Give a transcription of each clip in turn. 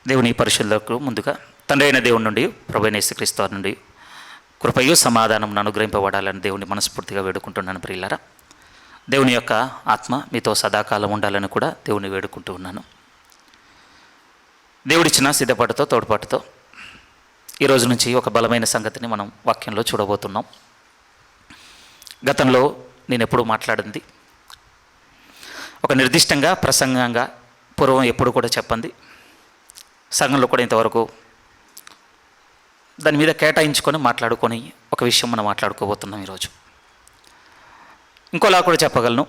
దేవుని పరిశుద్ధులకు ముందుగా తండ్రి అయిన దేవుని నుండి ప్రభువైన యేసుక్రీస్తు వారి నుండి కృపయు సమాధానం అనుగ్రహింపబడాలని దేవుని మనస్ఫూర్తిగా వేడుకుంటున్నాను. ప్రియులారా, దేవుని యొక్క ఆత్మ మీతో సదాకాలం ఉండాలని కూడా దేవుని వేడుకుంటూ ఉన్నాను. దేవుడిచ్చిన సిద్ధపాటుతో తోడ్పాటుతో ఈరోజు నుంచి ఒక బలమైన సంగతిని మనం వాక్యంలో చూడబోతున్నాం. గతంలో నేను ఎప్పుడూ మాట్లాడింది ఒక నిర్దిష్టంగా ప్రసంగంగా పూర్వం ఎప్పుడు కూడా చెప్పండి, సంఘంలో కూడా ఇంతవరకు దాని మీద కేటాయించుకొని మాట్లాడుకొని ఒక విషయం మనం మాట్లాడుకోబోతున్నాం ఈరోజు. ఇంకోలా కూడా చెప్పగలను,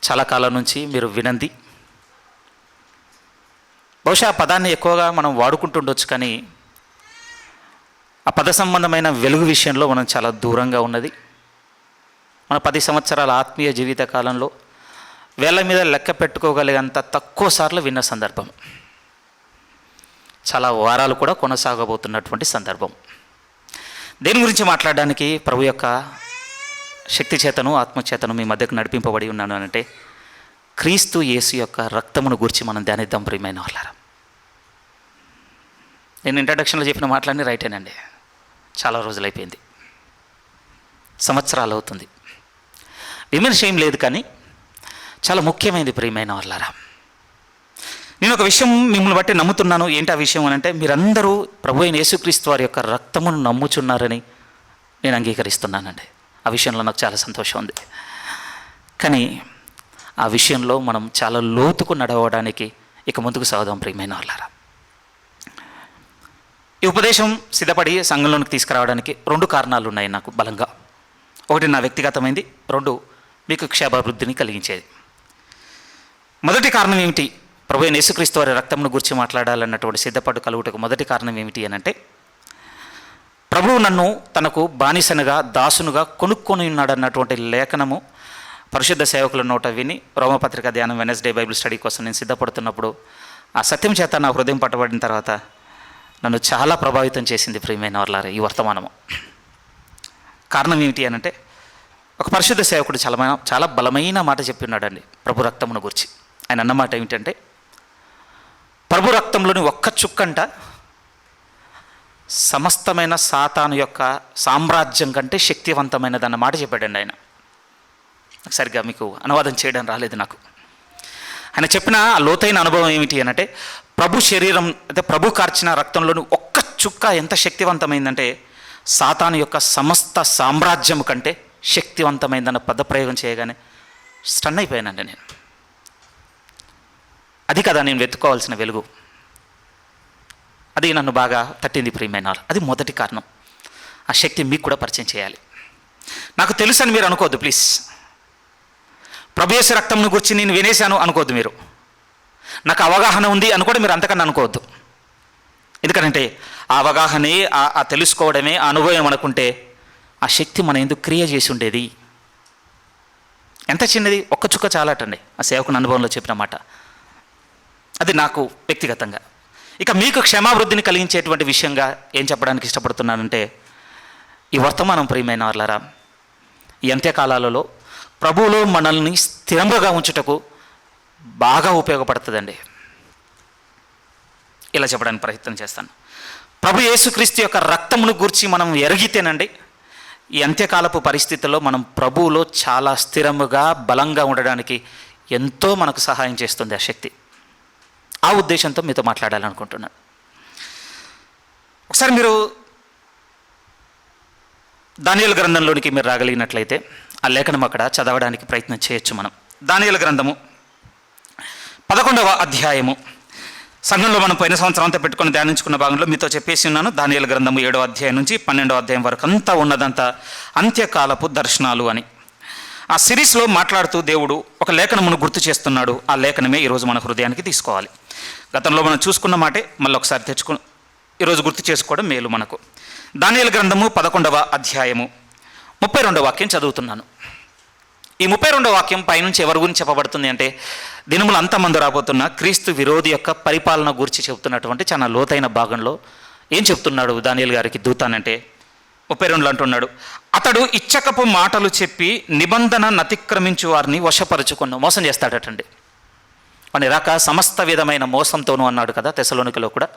చాలా కాలం నుంచి మీరు వినంది, బహుశా ఆ పదాన్ని ఎక్కువగా మనం వాడుకుంటుండొచ్చు, కానీ ఆ పద సంబంధమైన వెలుగు విషయంలో మనం చాలా దూరంగా ఉన్నది. మన 10 సంవత్సరాల ఆత్మీయ జీవిత కాలంలో వేళ్ళ మీద లెక్క పెట్టుకోగలిగేంత తక్కువ సార్లు విన్న సందర్భం, చాలా వారాలు కూడా కొనసాగబోతున్నటువంటి సందర్భం. దేని గురించి మాట్లాడడానికి ప్రభు యొక్క శక్తి చేతను ఆత్మచేతను మీ మధ్యకు నడిపింపబడి ఉన్నాను అంటే క్రీస్తు యేసు యొక్క రక్తమును గురించి మనం ధ్యానిద్దాం. ప్రియమైన వాళ్ళారా, నేను ఇంట్రడక్షన్లో చెప్పిన మాటలన్నీ రైటేనండి. చాలా రోజులైపోయింది, సంవత్సరాలు అవుతుంది. విమర్శ ఏం లేదు, కానీ చాలా ముఖ్యమైనది. ప్రియమైన వాళ్ళారా, నేను ఒక విషయం మిమ్మల్ని బట్టి నమ్ముతున్నాను. ఏంటి ఆ విషయం అని అంటే, మీరందరూ ప్రభు అయిన యేసుక్రీస్తు వారి యొక్క రక్తమును నమ్ముచున్నారని నేను అంగీకరిస్తున్నానండి. ఆ విషయంలో నాకు చాలా సంతోషం ఉంది. కానీ ఆ విషయంలో మనం చాలా లోతుకు నడవడానికి ఇక ముందుకు సాగుదాం. ప్రియమైన వాళ్ళారా, ఈ ఉపదేశం సిద్ధపడి సంఘంలోనికి తీసుకురావడానికి 2 కారణాలు ఉన్నాయి నాకు బలంగా. ఒకటి నా వ్యక్తిగతమైంది, 2 మీకు క్షేమాభివృద్ధిని కలిగించేది. మొదటి కారణం ఏమిటి? ప్రభు అయిన యేసుక్రీస్తు వారి రక్తమును గురించి మాట్లాడాలన్నటువంటి సిద్ధపాటు కలుగుటకు మొదటి కారణం ఏమిటి అని అంటే, ప్రభువు నన్ను తనకు బానిసనుగా దాసునుగా కొనుక్కొని ఉన్నాడన్నటువంటి లేఖనము పరిశుద్ధ సేవకుల నోట విని రోమపత్రిక ధ్యానం వెనస్డే బైబిల్ స్టడీ కోసం నేను సిద్ధపడుతున్నప్పుడు ఆ సత్యం చేత నా హృదయం పట్టబడిన తర్వాత నన్ను చాలా ప్రభావితం చేసింది. ప్రియమైన వాళ్ళారా, ఈ వర్తమానము కారణం ఏమిటి అని అంటే, ఒక పరిశుద్ధ సేవకుడు చాలా బలమైన మాట చెప్పి ఉన్నాడండి ప్రభు రక్తమును గురించి. ఆయన అన్నమాట ఏమిటంటే, ప్రభు రక్తంలోని ఒక్క చుక్కంట సమస్తమైన సాతాను యొక్క సామ్రాజ్యం కంటే శక్తివంతమైనదన్న మాట చెప్పాడండి ఆయన. సరిగ్గా మీకు అనువాదం చేయడం రాలేదు నాకు. ఆయన చెప్పిన ఆ లోతైన అనుభవం ఏమిటి అని అంటే, ప్రభు శరీరం అంటే ప్రభు కార్చిన రక్తంలోని ఒక్క చుక్క ఎంత శక్తివంతమైందంటే సాతాను యొక్క సమస్త సామ్రాజ్యం కంటే శక్తివంతమైందన్న పదప్రయోగం చేయగానే స్టన్ అయిపోయానండి నేను. అది కదా నేను వెతుక్కోవాల్సిన వెలుగు, అది నన్ను బాగా తట్టింది. ప్రియమైన అది మొదటి కారణం. ఆ శక్తి మీకు కూడా పరిచయం చేయాలి. నాకు తెలుసు అని మీరు అనుకోవద్దు ప్లీజ్. ప్రభు యేసు రక్తంను గురించి నేను వినేశాను అనుకోవద్దు మీరు. నాకు అవగాహన ఉంది అని కూడా మీరు అంతకన్నా అనుకోవద్దు. ఎందుకంటే ఆ అవగాహనే ఆ తెలుసుకోవడమే ఆ అనుభవం అనుకుంటే ఆ శక్తి మన ఎందుకు క్రియ చేసి ఉండేది. ఎంత చిన్నది, ఒక్క చుక్క చాలటండి ఆ సేవకుని అనుభవంలో చెప్పిన మాట. అది నాకు వ్యక్తిగతంగా. ఇక మీకు క్షమావృద్ధిని కలిగించేటువంటి విషయంగా ఏం చెప్పడానికి ఇష్టపడుతున్నానంటే, ఈ వర్తమానం ప్రియమైన వాళ్ళారా, ఈ అంత్యకాలాలలో ప్రభువులో మనల్ని స్థిరంగా ఉంచుటకు బాగా ఉపయోగపడుతుందండి. ఇలా చెప్పడానికి ప్రయత్నం చేస్తాను. ప్రభు యేసుక్రీస్తు యొక్క రక్తమును గురించి మనం ఎరిగితేనండి, ఈ అంత్యకాలపు పరిస్థితుల్లో మనం ప్రభువులో చాలా స్థిరముగా బలంగా ఉండడానికి ఎంతో మనకు సహాయం చేస్తుంది ఆ శక్తి. ఆ ఉద్దేశంతో మీతో మాట్లాడాలనుకుంటున్నాను. ఒకసారి మీరు దానియేలు గ్రంథంలోనికి మీరు రాగలిగినట్లయితే ఆ లేఖనం అక్కడ చదవడానికి ప్రయత్నం చేయొచ్చు మనం. దానియేలు గ్రంథము 11వ అధ్యాయము. సంఘంలో మనం పోయిన సంవత్సరం అంతా పెట్టుకొని ధ్యానించుకున్న భాగంలో మీతో చెప్పేసి ఉన్నాను. దానియేలు గ్రంథము 7వ అధ్యాయం నుంచి 12వ అధ్యాయం వరకు అంతా ఉన్నదంతా అంత్యకాలపు దర్శనాలు అని. ఆ సిరీస్లో మాట్లాడుతూ దేవుడు ఒక లేఖనమును గుర్తు చేస్తున్నాడు. ఆ లేఖనమే ఈరోజు మన హృదయానికి తీసుకోవాలి. గతంలో మనం చూసుకున్న మాటే మళ్ళీ ఒకసారి ఈరోజు గుర్తు చేసుకోవడం మేలు మనకు. దానియేలు గ్రంథము 11వ అధ్యాయము 32వ వాక్యం చదువుతున్నాను. ఈ 32వ వాక్యం పైనుంచి ఎవరి గురించి చెప్పబడుతుంది అంటే, దినములు అంతమంది రాబోతున్న క్రీస్తు విరోధి యొక్క పరిపాలన గురించి చెబుతున్నటువంటి చాలా లోతైన భాగంలో ఏం చెప్తున్నాడు దానియేలు గారికి దూతానంటే, 32లో అంటున్నాడు, అతడు ఇచ్చకపు మాటలు చెప్పి నిబంధన అతిక్రమించు వారిని వశపరుచుకున్న మోసం చేస్తాడటండి. వాని రాక సమస్త విధమైన మోసంతోనూ అన్నాడు కదా తెసలోనికలో కూడా.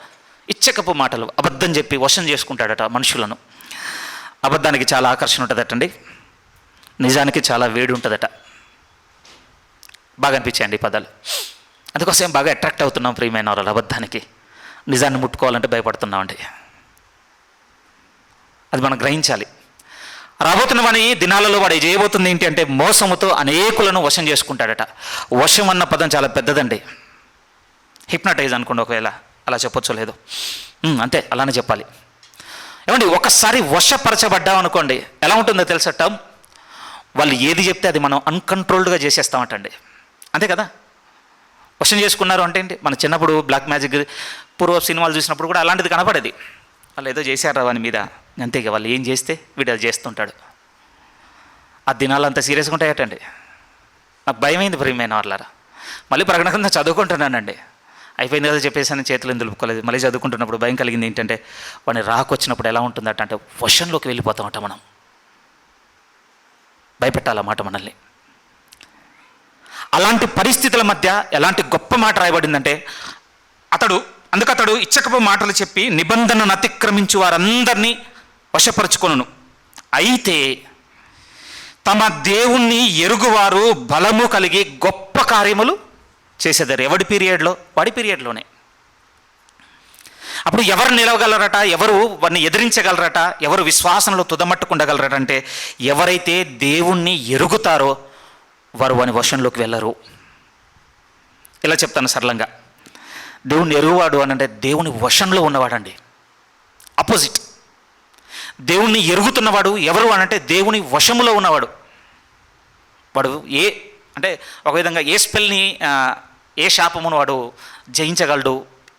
ఇచ్చకపు మాటలు, అబద్ధం చెప్పి వశం చేసుకుంటాడట మనుషులను. అబద్ధానికి చాలా ఆకర్షణ ఉంటుందటండి, నిజానికి చాలా వేడి ఉంటుందట. బాగా అనిపించాయండి ఈ పదాలు. అందుకోసం బాగా అట్రాక్ట్ అవుతున్నాం ప్రియమైన వాళ్ళు అబద్ధానికి. నిజాన్ని ముట్టుకోవాలంటే భయపడుతున్నామండి. అది మనం గ్రహించాలి. రాబోతున్న వాని దినాలలో వాడు చేయబోతుంది ఏంటి అంటే మోసముతో అనేకులను వశం చేసుకుంటాడట. వశం అన్న పదం చాలా పెద్దదండి. హిప్నటైజ్ అనుకోండి, ఒకవేళ అలా చెప్పొచ్చో లేదో, అంతే, అలానే చెప్పాలి. ఏమండి, ఒకసారి వశపరచబడ్డాం అనుకోండి, ఎలా ఉంటుందో తెలుసట, వాళ్ళు ఏది చెప్తే అది మనం అన్కంట్రోల్డ్గా చేసేస్తామటండి. అంతే కదా. వశం చేసుకున్నారు అంటే ఏంటి, మన చిన్నప్పుడు బ్లాక్ మ్యాజిక్ పూర్వ సినిమాలు చూసినప్పుడు కూడా అలాంటిది కనపడేది. వాళ్ళు ఏదో చేశారు వాని మీద, అంతేగా వాళ్ళు ఏం చేస్తే వీడు అది చేస్తుంటాడు. ఆ దినాలు అంత సీరియస్గా ఉంటాయటండి. నాకు భయమైంది ప్రియమైన వాళ్ళారా. మళ్ళీ ప్రకటన కింద చదువుకుంటున్నానండి, అయిపోయింది కదా చెప్పేసి చేతులు దులుపుకోలేదు. మళ్ళీ చదువుకుంటున్నప్పుడు భయం కలిగింది. ఏంటంటే వాడిని రాకొచ్చినప్పుడు ఎలా ఉంటుందట అంటే వశంలోకి వెళ్ళిపోతామట మనం. భయపెట్టాలన్నమాట మనల్ని. అలాంటి పరిస్థితుల మధ్య ఎలాంటి గొప్ప మాట రాయబడిందంటే అందుకతడు ఇచ్చకపు మాటలు చెప్పి నిబంధనను అతిక్రమించు వారందరినీ వశపరుచుకొనును. అయితే తమ దేవుణ్ణి ఎరుగువారు బలము కలిగి గొప్ప కార్యములు చేసేదారు. ఎవడి పీరియడ్లో? వాడి పీరియడ్లోనే. అప్పుడు ఎవరు నిలవగలరట, ఎవరు వారిని ఎదిరించగలరట, ఎవరు విశ్వాసంలో తుదమట్టుకుండగలరట అంటే ఎవరైతే దేవుణ్ణి ఎరుగుతారో వారు వాని వశంలోకి వెళ్ళరు. ఇలా చెప్తాను సరళంగా, దేవుణ్ణి ఎరుగువాడు అని అంటే దేవుని వశంలో ఉన్నవాడండి. అపోజిట్. దేవుణ్ణి ఎరుగుతున్నవాడు ఎవరు అని అంటే దేవుని వశములో ఉన్నవాడు. వాడు అంటే ఒక విధంగా ఏ స్పెల్ని, ఏ శాపమును వాడు జయించగలడు,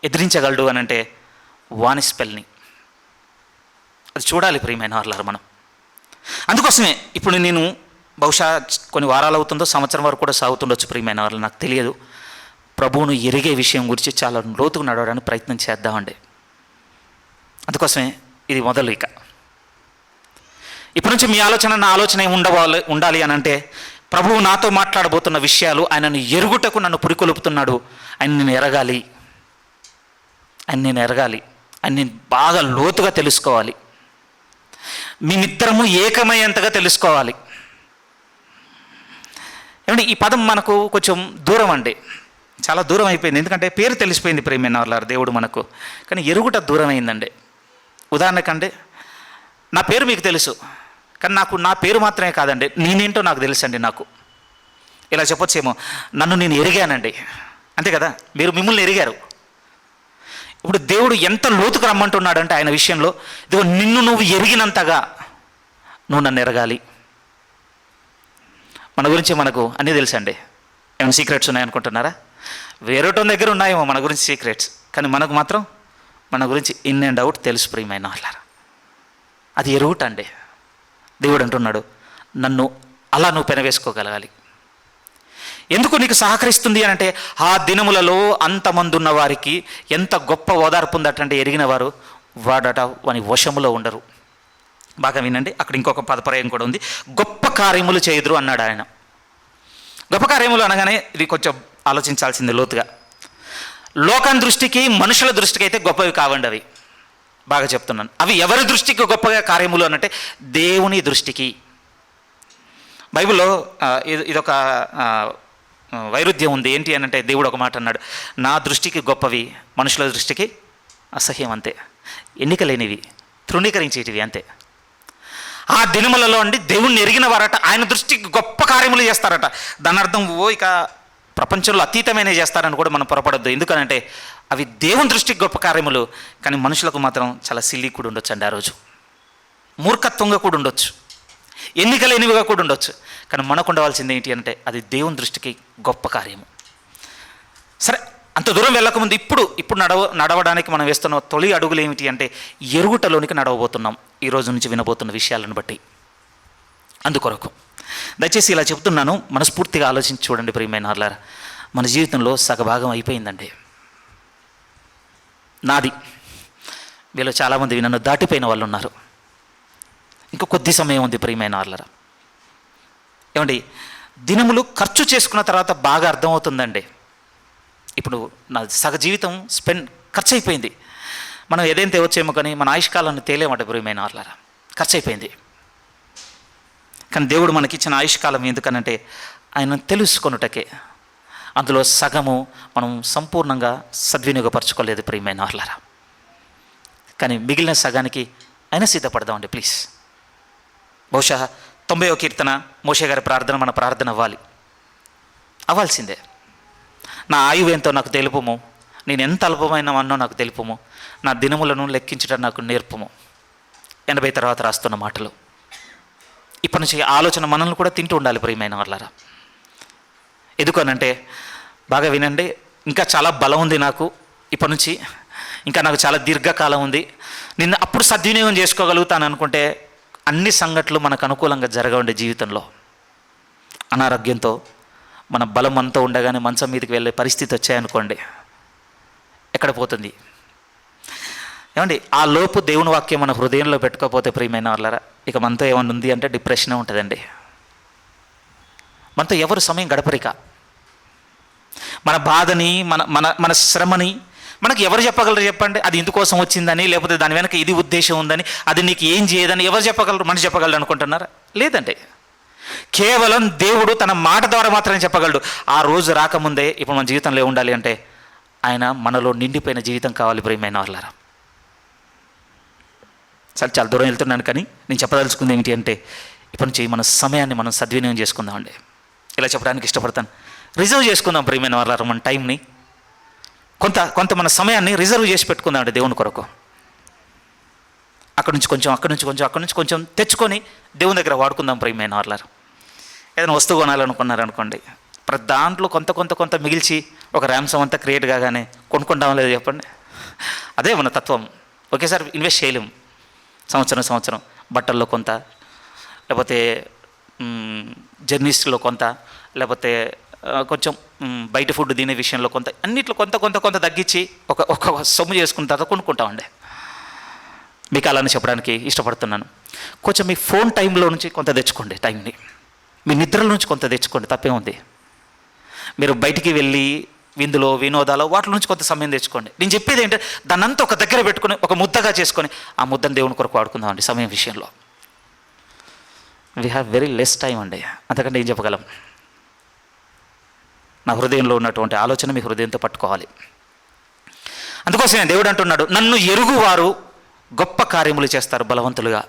ఎదిరించగలడు అని అంటే వాని స్పెల్ని. అది చూడాలి ప్రియమైన వాళ్ళారు మనం. అందుకోసమే ఇప్పుడు నేను బహుశా కొన్ని వారాలు అవుతుందో, సంవత్సరం వరకు కూడా సాగుతుండొచ్చు ప్రియమైన వాళ్ళు, నాకు తెలియదు. ప్రభువును ఎరిగే విషయం గురించి చాలా లోతుగా నడవడానికి ప్రయత్నం చేద్దామండి. అందుకోసమే ఇది మొదలు. ఇప్పటి నుంచి మీ ఆలోచన నా ఆలోచన ఉండాలి అని అంటే ప్రభువు నాతో మాట్లాడబోతున్న విషయాలు ఆయనను ఎరుగుటకు నన్ను పురికొలుపుతున్నాడు. ఆయన నేను ఎరగాలి, ఆయన నేను బాగా లోతుగా తెలుసుకోవాలి, మేమిద్దరము ఏకమయ్యేంతగా తెలుసుకోవాలి. ఏమంటే ఈ పదం మనకు కొంచెం దూరం అండి, చాలా దూరం అయిపోయింది. ఎందుకంటే పేరు తెలిసిపోయింది ప్రేమైన వాళ్ళ దేవుడు మనకు, కానీ ఎరుగుట దూరం అయిందండి. ఉదాహరణకంటే నా పేరు మీకు తెలుసు, కానీ నాకు నా పేరు మాత్రమే కాదండి, నేనేంటో నాకు తెలుసండి. నాకు ఇలా చెప్పొచ్చేమో, నన్ను నేను ఎరిగానండి, అంతే కదా. మీరు మిమ్మల్ని ఎరిగారు. ఇప్పుడు దేవుడు ఎంత లోతుకు రమ్మంటున్నాడంటే ఆయన విషయంలో, ఇదిగో నిన్ను నువ్వు ఎరిగినంతగా నువ్వు నన్ను ఎరగాలి. మన గురించి మనకు అన్నీ తెలుసండి. ఏమైనా సీక్రెట్స్ ఉన్నాయనుకుంటున్నారా? వేరేటోని దగ్గర ఉన్నాయేమో మన గురించి సీక్రెట్స్, కానీ మనకు మాత్రం మన గురించి ఇన్ అండ్ అవుట్ తెలుసు ప్రియమైన వాళ్ళారా. అది ఎరుగుటండి. దేవుడు అంటున్నాడు, నన్ను అలా నువ్వు పెనవేసుకోగలగాలి. ఎందుకు నీకు సహకరిస్తుంది అని అంటే ఆ దినములలో అంతమంది ఉన్న వారికి ఎంత గొప్ప ఓదార్పు ఉందటంటే ఎరిగిన వారు వాడట వాని వశములో ఉండరు. బాగా వినండి, అక్కడ ఇంకొక పదప్రయోగం కూడా ఉంది. గొప్ప కార్యములు చేయుదురు అన్నాడు ఆయన. గొప్ప కార్యములు అనగానే ఇది కొంచెం ఆలోచించాల్సింది లోతుగా. లోకం దృష్టికి, మనుషుల దృష్టికి అయితే గొప్పవి కావండి అవి. బాగా చెప్తున్నాను, అవి ఎవరి దృష్టికి గొప్పగా కార్యములు అనంటే దేవుని దృష్టికి. బైబిల్లో ఇదొక వైరుధ్యం ఉంది. ఏంటి అని అంటే దేవుడు ఒక మాట అన్నాడు, నా దృష్టికి గొప్పవి మనుషుల దృష్టికి అసహ్యం, అంతే. ఎన్నిక లేనివి, తృణీకరించేటివి, అంతే. ఆ దినములలో అండి దేవుణ్ణి ఎరిగిన వారట ఆయన దృష్టికి గొప్ప కార్యములు చేస్తారట. దాని అర్థం ఇక ప్రపంచంలో అతీతమైన చేస్తారని కూడా మనం పొరపడద్దు. ఎందుకనంటే అవి దేవుని దృష్టికి గొప్ప కార్యములు, కానీ మనుషులకు మాత్రం చాలా సిల్లీ కూడా ఉండొచ్చు అండి. ఆ రోజు మూర్ఖత్వంగా కూడా ఉండొచ్చు, ఎన్నిక లేనివిగా కూడా ఉండొచ్చు. కానీ మనకు ఉండవలసింది ఏంటి అంటే అది దేవుని దృష్టికి గొప్ప కార్యము. సరే, అంత దూరం వెళ్ళకముందు ఇప్పుడు నడవడానికి మనం వేస్తున్న తొలి అడుగులు ఏమిటి అంటే ఎరుగుటలోనికి నడవబోతున్నాం ఈ రోజు నుంచి వినబోతున్న విషయాలను బట్టి. అందుకొరకు దయచేసి ఇలా చెప్తున్నాను, మనస్ఫూర్తిగా ఆలోచించి చూడండి ప్రియమైన వాళ్ళారా. మన జీవితంలో సగభాగం అయిపోయిందండి. నాది, వీళ్ళు చాలామంది నన్ను దాటిపోయిన వాళ్ళు ఉన్నారు. ఇంకా కొద్ది సమయం ఉంది ప్రియమైన వాళ్ళారా. ఏమండి, దినములు ఖర్చు చేసుకున్న తర్వాత బాగా అర్థమవుతుందండి. ఇప్పుడు నా సగ జీవితం ఖర్చు అయిపోయింది. మనం ఏదైనా తేవచ్చేమో కానీ మన ఆయుష్కాలాన్ని తేలేమంటే ప్రియమైన వాళ్ళారా, ఖర్చు అయిపోయింది. కానీ దేవుడు మనకిచ్చిన ఆయుష్కాలం ఎందుకనంటే ఆయన తెలుసుకొనుటకే. అందులో సగము మనం సంపూర్ణంగా సద్వినియోగపరచుకోలేదు ప్రియమైన వాళ్ళారా. కానీ మిగిలిన సగానికి అయినా సిద్ధపడదామండి ప్లీజ్. బహుశా 90వ కీర్తన మోషే గారి ప్రార్థన మన ప్రార్థన అవ్వాల్సిందే. నా ఆయువు ఎంతో నాకు తెలుపుము, నేను ఎంత అల్పమైన అన్నో నాకు తెలుపుము, నా దినములను లెక్కించడం నాకు నేర్పుము. 80 తర్వాత రాస్తున్న మాటలు. ఇప్పటి నుంచి ఆలోచన మనల్ని కూడా తింటూ ఉండాలి ప్రియమైన వాళ్ళారా. ఎందుకనంటే బాగా వినండి, ఇంకా చాలా బలం ఉంది నాకు ఇప్పటి నుంచి, ఇంకా నాకు చాలా దీర్ఘకాలం ఉంది. నిన్ను అప్పుడు సద్వినియోగం చేసుకోగలుగుతాను అనుకుంటే అన్ని సంఘటనలు మనకు అనుకూలంగా జరగండి. జీవితంలో అనారోగ్యంతో మన బలం అంతా ఉండగానే మంచం మీదకి వెళ్ళే పరిస్థితి వచ్చాయనుకోండి, ఎక్కడ పోతుంది ఏమండి? ఆ లోపు దేవుని వాక్యం మన హృదయంలో పెట్టుకోకపోతే ప్రియమైన వాళ్ళారా, ఇక మనతో ఏమైనా ఉంది అంటే డిప్రెషనే ఉంటుందండి. మనతో ఎవరు సమయం గడపరిక. మన బాధని మన మన మన శ్రమని మనకి ఎవరు చెప్పగలరు చెప్పండి? అది ఇందుకోసం వచ్చిందని, లేకపోతే దాని వెనక ఇది ఉద్దేశం ఉందని, అది నీకు ఏం చేయదని ఎవరు చెప్పగలరు? మనిషి చెప్పగలరు అనుకుంటున్నారా? లేదండి. కేవలం దేవుడు తన మాట ద్వారా మాత్రమే చెప్పగలడు. ఆ రోజు రాకముందే ఇప్పుడు మన జీవితంలో ఉండాలి అంటే ఆయన మనలో నిండిపోయిన జీవితం కావాలి ప్రియమైన వాళ్ళారా. సరే, చాలా దూరం వెళ్తున్నాను, కానీ నేను చెప్పదలుచుకుంది ఏమిటి అంటే ఇప్పటి నుంచి మన సమయాన్ని మనం సద్వినియోగం చేసుకుందామండి. ఇలా చెప్పడానికి ఇష్టపడతాను. రిజర్వ్ చేసుకుందాం ప్రియమైన వాళ్ళారా. మన టైంని కొంత మన సమయాన్ని రిజర్వ్ చేసి పెట్టుకుందామండి దేవుని కొరకు. అక్కడి నుంచి కొంచెం తెచ్చుకొని దేవుని దగ్గర వాడుకుందాం ప్రియమైన వాళ్ళారా. ఏదైనా వస్తువు కొనాలనుకున్నారనుకోండి, ప్రతి దాంట్లో కొంత మిగిల్చి ఒక ర్యామ్సమ్ అంతా క్రియేట్ కాగానే కొనుక్కుంటాం లేదు చెప్పండి? అదే మన తత్వం. ఒకేసారి ఇన్వెస్ట్ చేయలేము. సంవత్సరం బట్టల్లో కొంత, లేకపోతే జర్నీస్లో కొంత, లేకపోతే కొంచెం బయట ఫుడ్ తినే విషయంలో కొంత, అన్నిట్లో కొంత తగ్గించి ఒక సొమ్ము చేసుకున్న తర్వాత కొనుక్కుంటామండి. మీకు అలానే చెప్పడానికి ఇష్టపడుతున్నాను. కొంచెం మీ ఫోన్ టైంలో నుంచి కొంత తెచ్చుకోండి, టైంని మీ నిద్రల నుంచి కొంత తెచ్చుకోండి, తప్పే ఉంది. మీరు బయటికి వెళ్ళి విందులో వినోదాలో వాటి నుంచి కొంత సమయం తెచ్చుకోండి. నేను చెప్పేది ఏంటంటే దాన్నంతా ఒక దగ్గర పెట్టుకొని ఒక ముద్దగా చేసుకొని ఆ ముద్దను దేవుని కొరకు వాడుకుందామండి. సమయం విషయంలో we have very less time అండి. అంతకంటే ఏం చెప్పగలం? నా హృదయంలో ఉన్నటువంటి ఆలోచన మీ హృదయంతో పట్టుకోవాలి. అందుకోసమే దేవుడు అంటున్నాడు, నన్ను ఎరుగువారు గొప్ప కార్యములు చేస్తారు బలవంతులుగా.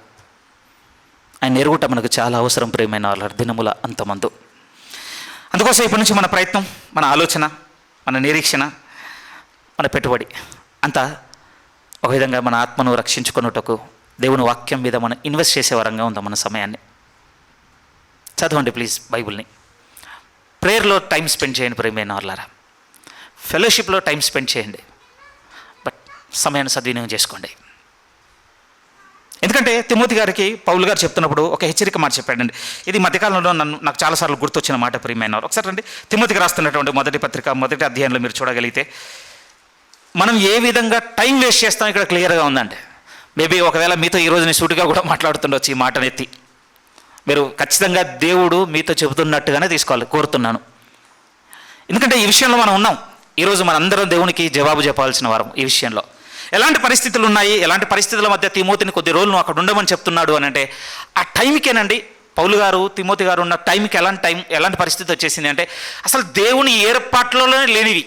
ఆయన ఎరుగుట మనకు చాలా అవసరం ప్రియమైన వాళ్ళ దినముల అంతమందు. అందుకోసం ఇప్పటి నుంచి మన ప్రయత్నం, మన ఆలోచన, మన నిరీక్షణ, మన పెట్టుబడి అంతా ఒక విధంగా మన ఆత్మను రక్షించుకున్నటకు దేవుని వాక్యం మీద మనం ఇన్వెస్ట్ చేసే వరంగా ఉందాం. మన సమయాన్ని చదవండి ప్లీజ్ బైబిల్ని. ప్రేయర్లో టైం స్పెండ్ చేయండి ప్రియమైన వాళ్ళారా. ఫెలోషిప్లో టైం స్పెండ్ చేయండి. బట్ సమయాన్ని సద్వినియోగం చేసుకోండి. ఎందుకంటే తిమోతి గారికి పౌలు గారు చెప్తున్నప్పుడు ఒక హెచ్చరిక మాట చెప్పాడండి. ఇది మధ్యకాలంలో నాకు చాలాసార్లు గుర్తొచ్చిన మాట ప్రియమైన వారు. ఒకసారి రండి, తిమోతికి రాస్తున్నటువంటి మొదటి పత్రిక 1వ అధ్యాయంలో మీరు చూడగలిగితే మనం ఏ విధంగా టైం వేస్ట్ చేస్తాం ఇక్కడ క్లియర్గా ఉందండి. మేబీ ఒకవేళ మీతో ఈరోజు నేను సూటిగా కూడా మాట్లాడుతుండొచ్చు. ఈ మాటను ఎత్తి మీరు ఖచ్చితంగా దేవుడు మీతో చెబుతున్నట్టుగానే తీసుకోవాలి కోరుతున్నాను. ఎందుకంటే ఈ విషయంలో మనం ఉన్నాం. ఈరోజు మనందరం దేవునికి జవాబు చెప్పాల్సిన వారం. ఈ విషయంలో ఎలాంటి పరిస్థితులు ఉన్నాయి, ఎలాంటి పరిస్థితుల మధ్య తిమోతిని కొద్ది రోజులు అక్కడ ఉండమని చెప్తున్నాడు అని అంటే ఆ టైంకేనండి. పౌలు గారు తిమోతి గారు ఉన్న టైంకి ఎలాంటి పరిస్థితి వచ్చేసింది అంటే అసలు దేవుని ఏర్పాట్లలోనే లేనివి,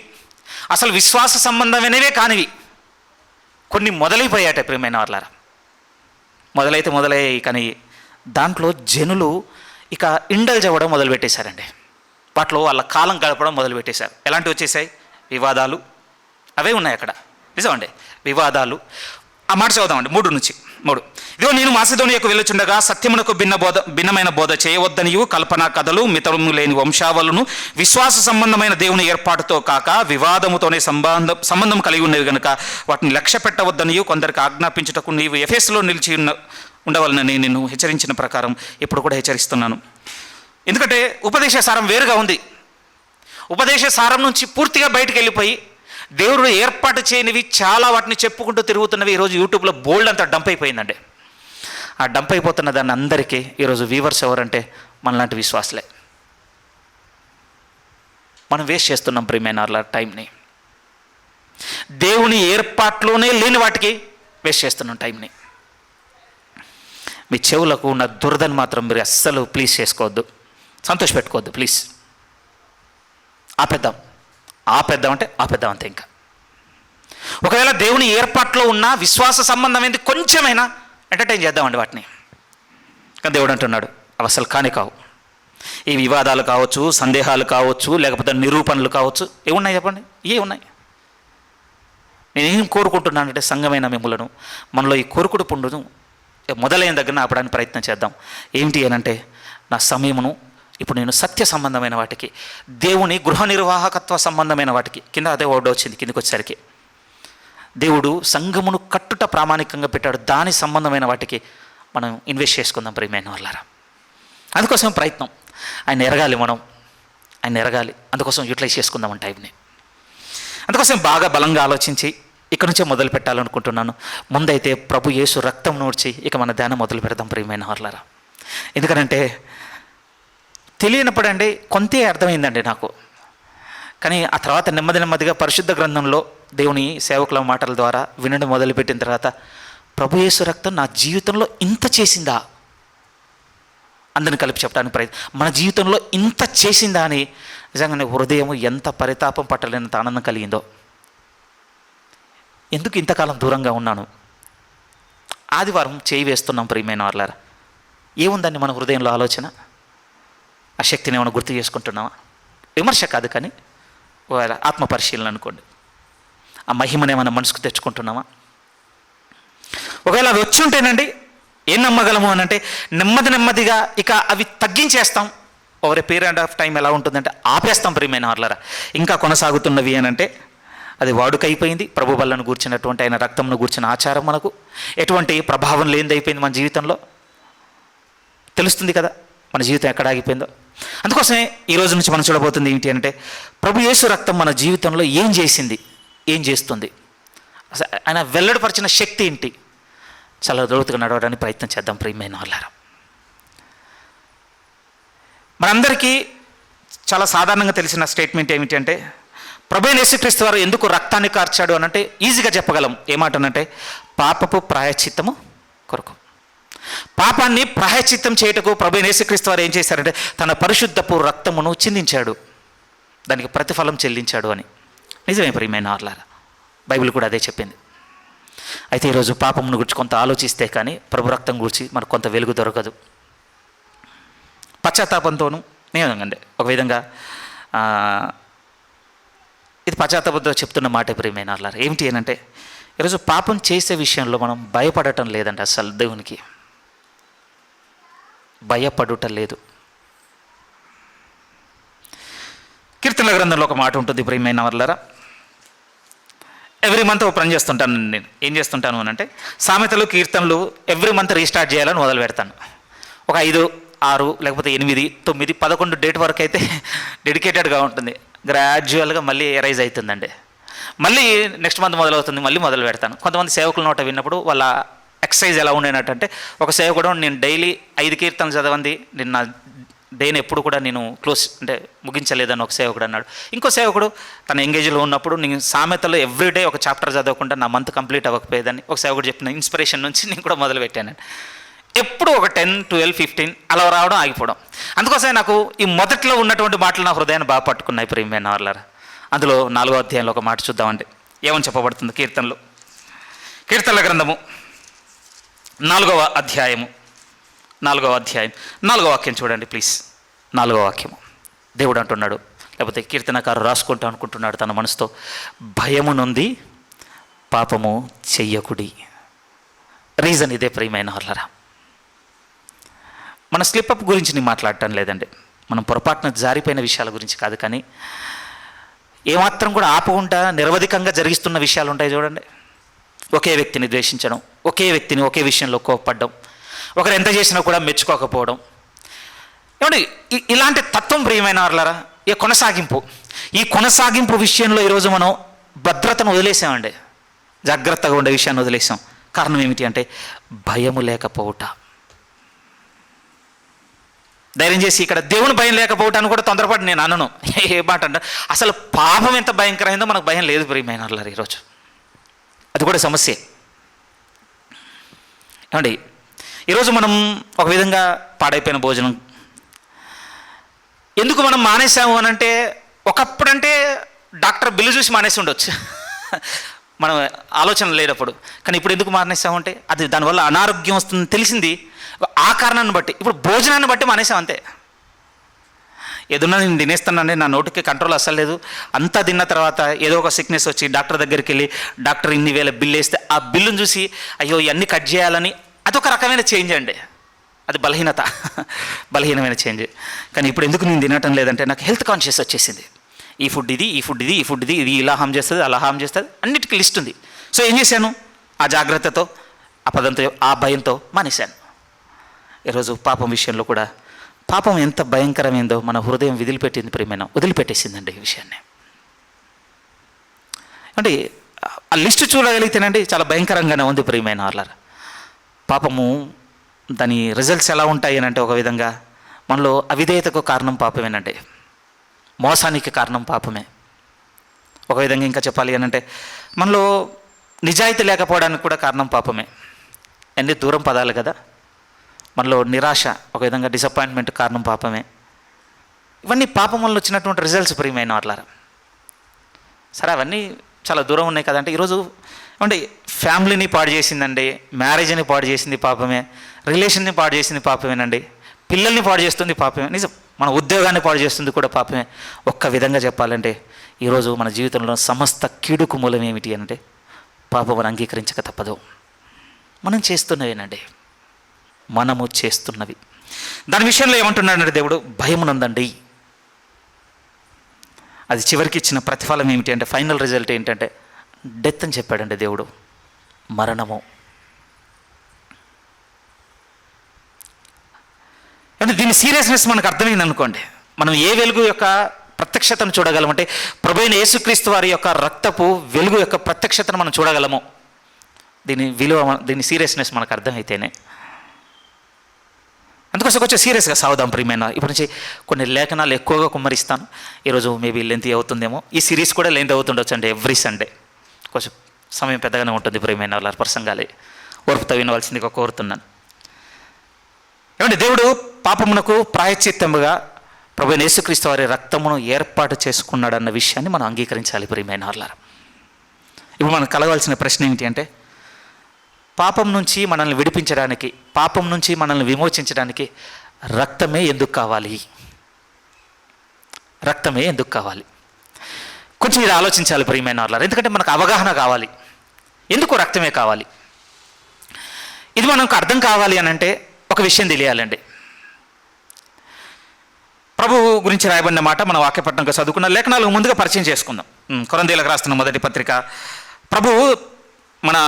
అసలు విశ్వాస సంబంధమైనవే కానివి కొన్ని మొదలైపోయాట ప్రియమైన వాళ్ళారా. మొదలయ్యాయి. కానీ దాంట్లో జనులు ఇక ఇండల్జ్ అవ్వడం మొదలుపెట్టేశారండి. వాటిలో వాళ్ళ కాలం గడపడం మొదలుపెట్టేశారు. ఎలాంటివి వచ్చేసాయి? వివాదాలు అవే ఉన్నాయి అక్కడ. నిజమండి, వివాదాలు. ఆ మాట చదువుదామండి 3 ఇదిగో నేను మాసిదోనియాకు వెళ్ళుచుండగా సత్యమునకు భిన్నమైన బోధ చేయవద్దనియు కల్పనా కథలు మితము లేని వంశావళును విశ్వాస సంబంధమైన దేవుని ఏర్పాటుతో కాక వివాదముతోనే సంబంధం కలిగి ఉన్నవి కనుక వాటిని లక్ష్య పెట్టవద్దనియు కొందరికి ఆజ్ఞాపించుటకు నీవు ఎఫెసులో నిలిచి ఉండవాలని నిన్ను హెచ్చరించిన ప్రకారం ఇప్పుడు కూడా హెచ్చరిస్తున్నాను. ఎందుకంటే ఉపదేశ సారం వేరుగా ఉంది. ఉపదేశ సారం నుంచి పూర్తిగా బయటకు వెళ్ళిపోయి దేవుడు ఏర్పాటు చేయనివి చాలా వాటిని చెప్పుకుంటూ తిరుగుతున్నవి ఈరోజు యూట్యూబ్లో బోల్డ్ అంతా డంప్ అయిపోయిందండి. ఆ డంప్ అయిపోతున్న దాన్ని అందరికీ ఈరోజు వ్యూవర్స్ ఎవరంటే మనలాంటి విశ్వాసులే. మనం వేస్ట్ చేస్తున్నాం ప్రియమైన వాళ్ళ టైంని. దేవుని ఏర్పాట్లోనే లేని వాటికి వేస్ట్ చేస్తున్నాం టైంని. మీ చెవులకు ఉన్న దురదను మాత్రం మీరు అస్సలు ప్లీజ్ చేసుకోవద్దు, సంతోషపెట్టుకోవద్దు ప్లీజ్. ఆపేద్దాం అంటే ఆపేద్దాం అంతే. ఇంకా ఒకవేళ దేవుని ఏర్పాట్లో ఉన్న విశ్వాస సంబంధమైనది కొంచెమైనా ఎంటర్టైన్ చేద్దామండి వాటిని. కానీ దేవుడు అంటున్నాడు అవి అసలు కావు. ఈ వివాదాలు కావచ్చు, సందేహాలు కావచ్చు, లేకపోతే నిరూపణలు కావచ్చు, ఏమున్నాయి చెప్పండి? ఉన్నాయి. నేనేం కోరుకుంటున్నానంటే సంఘమైన మిమ్మలను మనలో ఈ కోరుకుడు పుండును మొదలైన దగ్గర ఆపడానికి ప్రయత్నం చేద్దాం. ఏమిటి అనంటే, నా సమయమును ఇప్పుడు నేను సత్య సంబంధమైన వాటికి, దేవుని గృహ నిర్వాహకత్వ సంబంధమైన వాటికి, కింద అదే వర్డ్ వచ్చింది కిందకి వచ్చేసరికి, దేవుడు సంఘమును కట్టుట ప్రామాణికంగా పెట్టాడు, దాని సంబంధమైన వాటికి మనం ఇన్వెస్ట్ చేసుకుందాం ప్రియమైన వాళ్ళారా. అందుకోసం ప్రయత్నం, ఆయన ఎరగాలి, అందుకోసం యూటిలైజ్ చేసుకుందాం టైంని. అందుకోసం బాగా బలంగా ఆలోచించి ఇక్కడ నుంచే మొదలు పెట్టాలనుకుంటున్నాను. ముందైతే ప్రభు యేసు రక్తం నూర్చి ఇక మన ధ్యానం మొదలు పెడదాం ప్రియమైన వాళ్ళారా. ఎందుకంటే తెలియనప్పుడండి కొంతే అర్థమైందండి నాకు. కానీ ఆ తర్వాత నెమ్మదిగా పరిశుద్ధ గ్రంథంలో దేవుని సేవకుల మాటల ద్వారా వినడం మొదలుపెట్టిన తర్వాత ప్రభు యేసు రక్తం నా జీవితంలో ఇంత చేసిందా, అందరిని కలిపి చెప్పడానికి ప్రయత్నం, మన జీవితంలో ఇంత చేసిందా అని నిజంగానే హృదయం ఎంత పరితాపం పట్టలేనంత ఆనందం కలిగిందో. ఎందుకు ఇంతకాలం దూరంగా ఉన్నాను? ఆదివారం చేయి వేస్తున్నాం ప్రియమైన వాళ్ళారా. ఏముందండి మన హృదయంలో ఆలోచన? ఆ శక్తిని ఏమైనా గుర్తు చేసుకుంటున్నావా? విమర్శ కాదు కానీ ఆత్మ పరిశీలన అనుకోండి. ఆ మహిమను ఏమైనా మనసుకు తెచ్చుకుంటున్నావా? ఒకవేళ అవి వచ్చి ఉంటేనండి ఏం నమ్మగలము అని అంటే, నెమ్మదిగా ఇక అవి తగ్గించేస్తాం. Over a period of time ఎలా ఉంటుందంటే ఆపేస్తాం ప్రియమైన వాళ్ళారా. ఇంకా కొనసాగుతున్నవి అని అంటే అది వాడుకైపోయింది. ప్రభు బల్లను గూర్చినటువంటి ఆయన రక్తంను గూర్చిన ఆచారం మనకు ఎటువంటి ప్రభావం లేనిది అయిపోయింది మన జీవితంలో. తెలుస్తుంది కదా మన జీవితం ఎక్కడ ఆగిపోయిందో. అందుకోసమే ఈ రోజు నుంచి మనం చూడబోతుంది ఏంటి అంటే, ప్రభు యేసు రక్తం మన జీవితంలో ఏం చేసింది, ఏం చేస్తుంది, ఆయన వెల్లడిపరిచిన శక్తి ఏంటి, చాలా లోతుగా నడవడానికి ప్రయత్నం చేద్దాం ప్రియమైన వాళ్ళారా. మనందరికీ చాలా సాధారణంగా తెలిసిన స్టేట్మెంట్ ఏమిటి అంటే, ప్రభువైన యేసుక్రీస్తు వారు ఎందుకు రక్తాన్ని కార్చాడు అనంటే ఈజీగా చెప్పగలం. ఏమాటనంటే, పాపపు ప్రాయశ్చిత్తము కొరకు. పాపాన్ని ప్రాయశ్చిత్తం చేయుటకు ప్రభువైన యేసుక్రీస్తు వారు ఏం చేశారంటే తన పరిశుద్ధపు రక్తమును చిందించాడు, దానికి ప్రతిఫలం చెల్లించాడు అని. నిజమే ప్రియమైన వాళ్ళారా, బైబిల్ కూడా అదే చెప్పింది. అయితే ఈరోజు పాపమును గురించి కొంత ఆలోచిస్తే కానీ ప్రభు రక్తం గురించి మనకు కొంత వెలుగు దొరకదు. పశ్చాత్తాపంతోనూ నేనండి ఒక విధంగా ఇది పశ్చాత్తాపంతో చెప్తున్న మాట ప్రియమైన వాళ్ళారా. ఏమిటి అనంటే, ఈరోజు పాపం చేసే విషయంలో మనం భయపడటం లేదండి. అసలు దేవునికి భయపడుట లేదు. కీర్తనల గ్రంథంలో ఒక మాట ఉంటుంది ప్రియమైన వాళ్ళారా. ఎవ్రీ మంత్ ఒక పని చేస్తుంటాను నేను. ఏం చేస్తుంటాను అని అంటే, సామెతలు కీర్తనలు ఎవ్రీ మంత్ రీస్టార్ట్ చేయాలని మొదలు పెడతాను. ఒక 5, 6 లేకపోతే 8, 9, 11 డేట్ వరకు అయితే డెడికేటెడ్గా ఉంటుంది. గ్రాడ్యువల్గా మళ్ళీ ఎరైజ్ అవుతుందండి. మళ్ళీ నెక్స్ట్ మంత్ మొదలవుతుంది, మళ్ళీ మొదలు పెడతాను. కొంతమంది సేవకుల నోట విన్నప్పుడు వాళ్ళ ఎక్సర్సైజ్ ఎలా ఉండేనట్టంటే, ఒక సేవకుడు నేను డైలీ 5 కీర్తనలు చదవండి, నిన్న డేని ఎప్పుడు కూడా నేను ముగించలేదని ఒక సేవకుడు అన్నాడు. ఇంకో సేవకుడు తన ఎంగేజ్లో ఉన్నప్పుడు నేను సామెతలో ఎవ్రీడే ఒక చాప్టర్ చదవకుండా నా మంత్ కంప్లీట్ అవ్వకపోయేదని ఒక సేవకుడు చెప్పిన ఇన్స్పిరేషన్ నుంచి నేను కూడా మొదలు పెట్టాను. ఎప్పుడు ఒక 10, 12, 15 అలా రావడం, ఆగిపోవడం. అందుకోసమే నాకు ఈ మొదట్లో ఉన్నటువంటి మాటలు నా హృదయాన్ని బాగా పట్టుకున్నాయి ప్రియమైన వాళ్ళారా. అందులో 4వ అధ్యాయంలో ఒక మాట చూద్దామండి. ఏమని చెప్పబడుతుంది కీర్తనల గ్రంథము 4వ అధ్యాయం 4వ వాక్యం చూడండి ప్లీజ్. 4వ వాక్యము దేవుడు అంటున్నాడు, లేకపోతే కీర్తనకారు రాసుకుంటా అనుకుంటున్నాడు తన మనసుతో, భయము నుండి పాపము చెయ్యకుడి. రీజన్ ఇదే ప్రియమైన వాళ్ళారా. మన స్లిప్అప్ గురించి నేను మాట్లాడటం లేదండి, మనం పొరపాటున జారిపోయిన విషయాల గురించి కాదు, కానీ ఏమాత్రం కూడా ఆపకుండా నిరవధికంగా జరిగిస్తున్న విషయాలు ఉంటాయి చూడండి. ఒకే వ్యక్తిని ద్వేషించడం, ఒకే వ్యక్తిని ఒకే విషయంలో కోప్పడ్డం, ఒకరు ఎంత చేసినా కూడా మెచ్చుకోకపోవడం. ఏమండి ఇలాంటి తత్వం ప్రియమైన వాళ్ళారా, ఈ కొనసాగింపు విషయంలో ఈరోజు మనం భద్రతను వదిలేసామండి, జాగ్రత్తగా ఉండే విషయాన్ని వదిలేసాం. కారణం ఏమిటి అంటే భయము లేకపోవుట. ధైర్యం చేసి ఇక్కడ దేవుని భయం లేకపోవటాన్ని కూడా తొందరపడి నేను అనను. ఏ మాట అంటే అసలు పాపం ఎంత భయంకరమైందో మనకు భయం లేదు ప్రియమైన వాళ్ళారు ఈరోజు. అది కూడా సమస్యే. ఏమండి, ఈరోజు మనం ఒక విధంగా పాడైపోయిన భోజనం ఎందుకు మనం మానేసాము అని అంటే, ఒకప్పుడంటే డాక్టర్ బిల్లు చూసి మానేసి ఉండొచ్చు మనం ఆలోచన లేనప్పుడు. కానీ ఇప్పుడు ఎందుకు మానేసామంటే అది దానివల్ల అనారోగ్యం వస్తుందని తెలిసింది. ఆ కారణాన్ని బట్టి ఇప్పుడు భోజనాన్ని బట్టి మానేసాం అంతే. ఏదన్నా నేను తినేస్తానండి, నా నోటికి కంట్రోల్ అస్సలు లేదు. అంతా తిన్న తర్వాత ఏదో ఒక సిక్నెస్ వచ్చి డాక్టర్ దగ్గరికి వెళ్ళి డాక్టర్ ఇన్ని వేల బిల్లు వేస్తే ఆ బిల్లును చూసి అయ్యో ఇవన్నీ కట్ చేయాలని, అదొక రకమైన చేంజ్ అండి. అది బలహీనమైన చేంజ్. కానీ ఇప్పుడు ఎందుకు నేను తినటం లేదంటే నాకు హెల్త్ కాన్షియస్ వచ్చేసింది. ఈ ఫుడ్ ఇది, ఈ ఫుడ్ ఇది, ఈ ఫుడ్ ఇది, ఇది ఇలా హామ్ చేస్తుంది, అలా హామ్ చేస్తుంది, అన్నిటికీ లిస్ట్ ఉంది. సో ఏం చేశాను, ఆ జాగ్రత్తతో, ఆ పదంతో, ఆ భయంతో మానేశాను. ఈరోజు పాపం విషయంలో కూడా పాపం ఎంత భయంకరమైందో మన హృదయం వదిలిపెట్టేసిందండి ఈ విషయాన్ని. అంటే ఆ లిస్టు చూడగలిగితేనండి చాలా భయంకరంగానే ఉంది ప్రియమైన వాళ్ళారా. పాపము దాని రిజల్ట్స్ ఎలా ఉంటాయి అని అంటే, ఒక విధంగా మనలో అవిధేయతకు కారణం పాపమేనండి, మోసానికి కారణం పాపమే. ఒక విధంగా ఇంకా చెప్పాలి అని అంటే మనలో నిజాయితీ లేకపోవడానికి కూడా కారణం పాపమే. అన్ని దూరం పదాలు కదా. మనలో నిరాశ, ఒక విధంగా డిసప్పాయింట్మెంట్ కారణం పాపమే. ఇవన్నీ పాపం వల్ల వచ్చినటువంటి రిజల్ట్స్ ప్రియమైన వాళ్ళారా. సరే అవన్నీ చాలా దూరం ఉన్నాయి కదంటే, ఈరోజు అంటే ఫ్యామిలీని పాడు చేసిందండి, మ్యారేజ్ని పాడు చేసింది పాపమే, రిలేషన్ని పాడు చేసింది పాపమేనండి, పిల్లల్ని పాడు చేస్తుంది పాపమే, నిజం మన ఉద్యోగాన్ని పాడు చేస్తుంది కూడా పాపమే. ఒక్క విధంగా చెప్పాలంటే ఈరోజు మన జీవితంలో సమస్త కీడుకు మూలం ఏమిటి అంటే పాపమును అంగీకరించక తప్పదు. మనం చేస్తున్నవి. దాని విషయంలో ఏమంటున్నాడంటే దేవుడు, భయమునందండి. అది చివరికి ఇచ్చిన ప్రతిఫలం ఏమిటి అంటే, ఫైనల్ రిజల్ట్ ఏంటంటే డెత్ అని చెప్పాడండి దేవుడు, మరణము. అంటే దీని సీరియస్నెస్ మనకు అర్థమైంది అనుకోండి, మనం ఏ వెలుగు యొక్క ప్రత్యక్షతను చూడగలమంటే ప్రభువైన యేసుక్రీస్తు వారి యొక్క రక్తపు వెలుగు యొక్క ప్రత్యక్షతను మనం చూడగలము. దీని విలువ, దీని సీరియస్నెస్ మనకు అర్థమైతేనే. అందుకోసం కొంచెం సీరియస్గా సాగుదాం ప్రియమైన. ఇప్పటి నుంచి కొన్ని లేఖనాలు ఎక్కువగా కుమ్మరిస్తాను. ఈరోజు మేబీ లెంత్ అవుతుందేమో, ఈ సిరీస్ కూడా లెంత్ అవుతుండొచ్చు అండి. ఎవ్రీ సండే కొంచెం సమయం పెద్దగానే ఉంటుంది ప్రియమైన వాళ్ళ ప్రసంగాలే. ఓర్పుతో వినవలసిందిగా కోరుతున్నాను. ఏమంటే దేవుడు పాపమునకు ప్రాయశ్చిత్తముగా ప్రభువైన యేసుక్రీస్తు వారి రక్తమును ఏర్పాటు చేసుకున్నాడన్న విషయాన్ని మనం అంగీకరించాలి ప్రియమైన వాళ్ళారా. ఇప్పుడు మనకు కలగాల్సిన ప్రశ్న ఏమిటి అంటే, పాపం నుంచి మనల్ని విడిపించడానికి, పాపం నుంచి మనల్ని విమోచించడానికి రక్తమే ఎందుకు కావాలి? రక్తమే ఎందుకు కావాలి? కొంచెం ఇది ఆలోచించాలి ప్రియమైన వాళ్ళారా. ఎందుకంటే మనకు అవగాహన కావాలి, ఎందుకు రక్తమే కావాలి. ఇది మనకు అర్థం కావాలి అని అంటే ఒక విషయం తెలియాలండి. ప్రభువు గురించి రాయబడిన మాట మన వాక్యపట్నంగా చదువుకున్న లేఖనాలకు ముందుగా పరిచయం చేసుకుందాం. కొరింథీయులకు రాస్తున్న మొదటి పత్రిక. ప్రభువు మన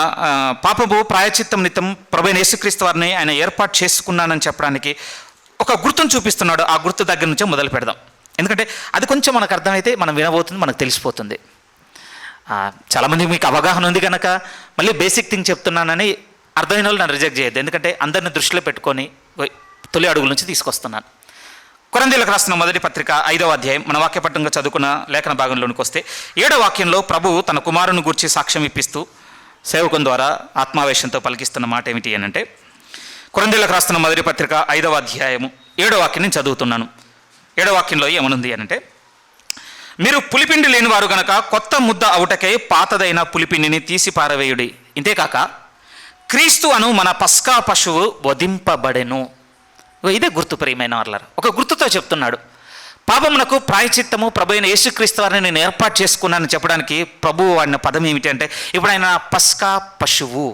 పాపము ప్రాయశ్చిత్తం నిమిత్తం ప్రభువైన యేసుక్రీస్తు వారిని ఆయన ఏర్పాటు చేసుకున్నానని చెప్పడానికి ఒక గుర్తును చూపిస్తున్నాడు. ఆ గుర్తు దగ్గర నుంచే మొదలు పెడదాం. ఎందుకంటే అది కొంచెం మనకు అర్థమైతే మనం వినబోతుంది, మనకు తెలిసిపోతుంది. చాలామంది మీకు అవగాహన ఉంది కనుక మళ్ళీ బేసిక్ థింగ్ చెప్తున్నానని అర్థమైన వాళ్ళు నన్ను రిజెక్ట్ చేయొద్దు. ఎందుకంటే అందరిని దృష్టిలో పెట్టుకొని తొలి అడుగుల నుంచి తీసుకొస్తున్నాను. కొరింథీయులకు రాస్తున్న మొదటి పత్రిక 5వ అధ్యాయం మన వాక్యపట్నంగా చదువుకున్న లేఖన భాగంలోనికి వస్తే 7వ వాక్యంలో ప్రభువు తన కుమారుని గూర్చి సాక్ష్యం ఇప్పిస్తూ సేవకుని ద్వారా ఆత్మావేశంతో పలికిస్తున్న మాట ఏమిటి అని అంటే, కొరింథీయులకు రాస్తున్న మొదటి పత్రిక 5వ అధ్యాయము 7వ వాక్యం నేను చదువుతున్నాను. 7వ వాక్యంలో ఏమనుంది అని అంటే, మీరు పులిపిండి లేని వారు గనక కొత్త ముద్ద అవుటకై పాతదైన పులిపిండిని తీసి పారవేయుడి. ఇంతేకాక క్రీస్తు అను మన పస్కా పశువు వధింపబడెను. ఇదే గుర్తు ప్రియమైన వాళ్ళారు. ఒక గుర్తుతో చెప్తున్నాడు. పాపమునకు ప్రాయశ్చిత్తము ప్రభువైన యేసుక్రీస్తు వారిని నేను ఏర్పాటు చేసుకున్నానని చెప్పడానికి ప్రభువు వాడిన పదం ఏమిటి అంటే, ఇప్పుడు ఆయన పస్కా పశువు.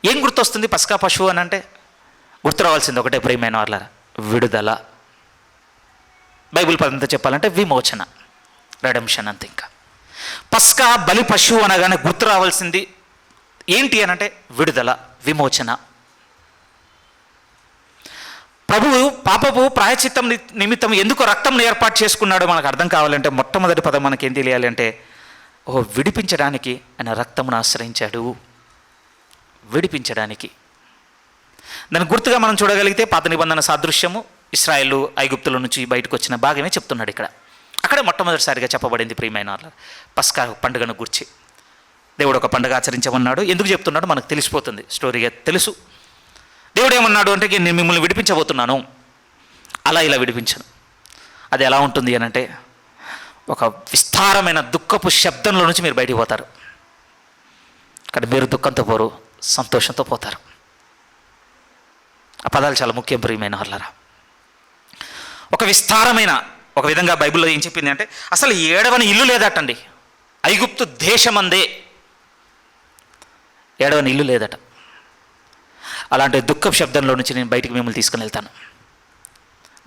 ఏం గుర్తొస్తుంది పస్కా పశువు అని అంటే? గుర్తు రావాల్సింది ఒకటే ప్రియమైన వాళ్ళారా, విడుదల. బైబిల్ పదంతో చెప్పాలంటే విమోచన, రెడెంప్షన్ అంతే. ఇంకా పస్కా బలి పశువు అనగానే గుర్తు రావాల్సింది ఏంటి అని అంటే విడుదల, విమోచన. ప్రభువు పాపపు ప్రాయశ్చిత్తం నిమిత్తం ఎందుకు రక్తం ఏర్పాటు చేసుకున్నాడో మనకు అర్థం కావాలంటే మొట్టమొదటి పదం మనకి ఏం తెలియాలి అంటే, విడిపించడానికి ఆయన రక్తమును ఆశ్రయించాడు. విడిపించడానికి దాని గుర్తుగా మనం చూడగలిగితే పాత నిబంధన సాదృశ్యము ఇశ్రాయేలు ఐగుప్తుల నుంచి బయటకు వచ్చిన భాగమే చెప్తున్నాడు ఇక్కడ. అక్కడే మొట్టమొదటిసారిగా చెప్పబడింది ప్రియమైన వాళ్ళ పస్కా పండుగను గురించి. దేవుడు ఒక పండుగ ఆచరించమన్నాడు. ఎందుకు చెప్తున్నాడు మనకు తెలిసిపోతుంది, స్టోరీగా తెలుసు. దేవుడు ఏమన్నాడు అంటే నేను మిమ్మల్ని విడిపించబోతున్నాను, అలా ఇలా విడిపించను. అది ఎలా ఉంటుంది అని అంటే ఒక విస్తారమైన దుఃఖపు శబ్దంలో నుంచి మీరు బయటికి పోతారు. కానీ మీరు దుఃఖంతో పోరు, సంతోషంతో పోతారు. ఆ పదాలు చాలా ముఖ్యం ప్రియమైన వాళ్ళరా. ఒక విస్తారమైన, ఒక విధంగా బైబిల్లో ఏం చెప్పింది అంటే అసలు ఏడవని ఇల్లు లేదటండి. ఐగుప్తు దేశమందే ఏడవని ఇల్లు లేదట. అలాంటి దుఃఖపు శబ్దంలో నుంచి నేను బయటికి మిమ్మల్ని తీసుకుని వెళ్తాను.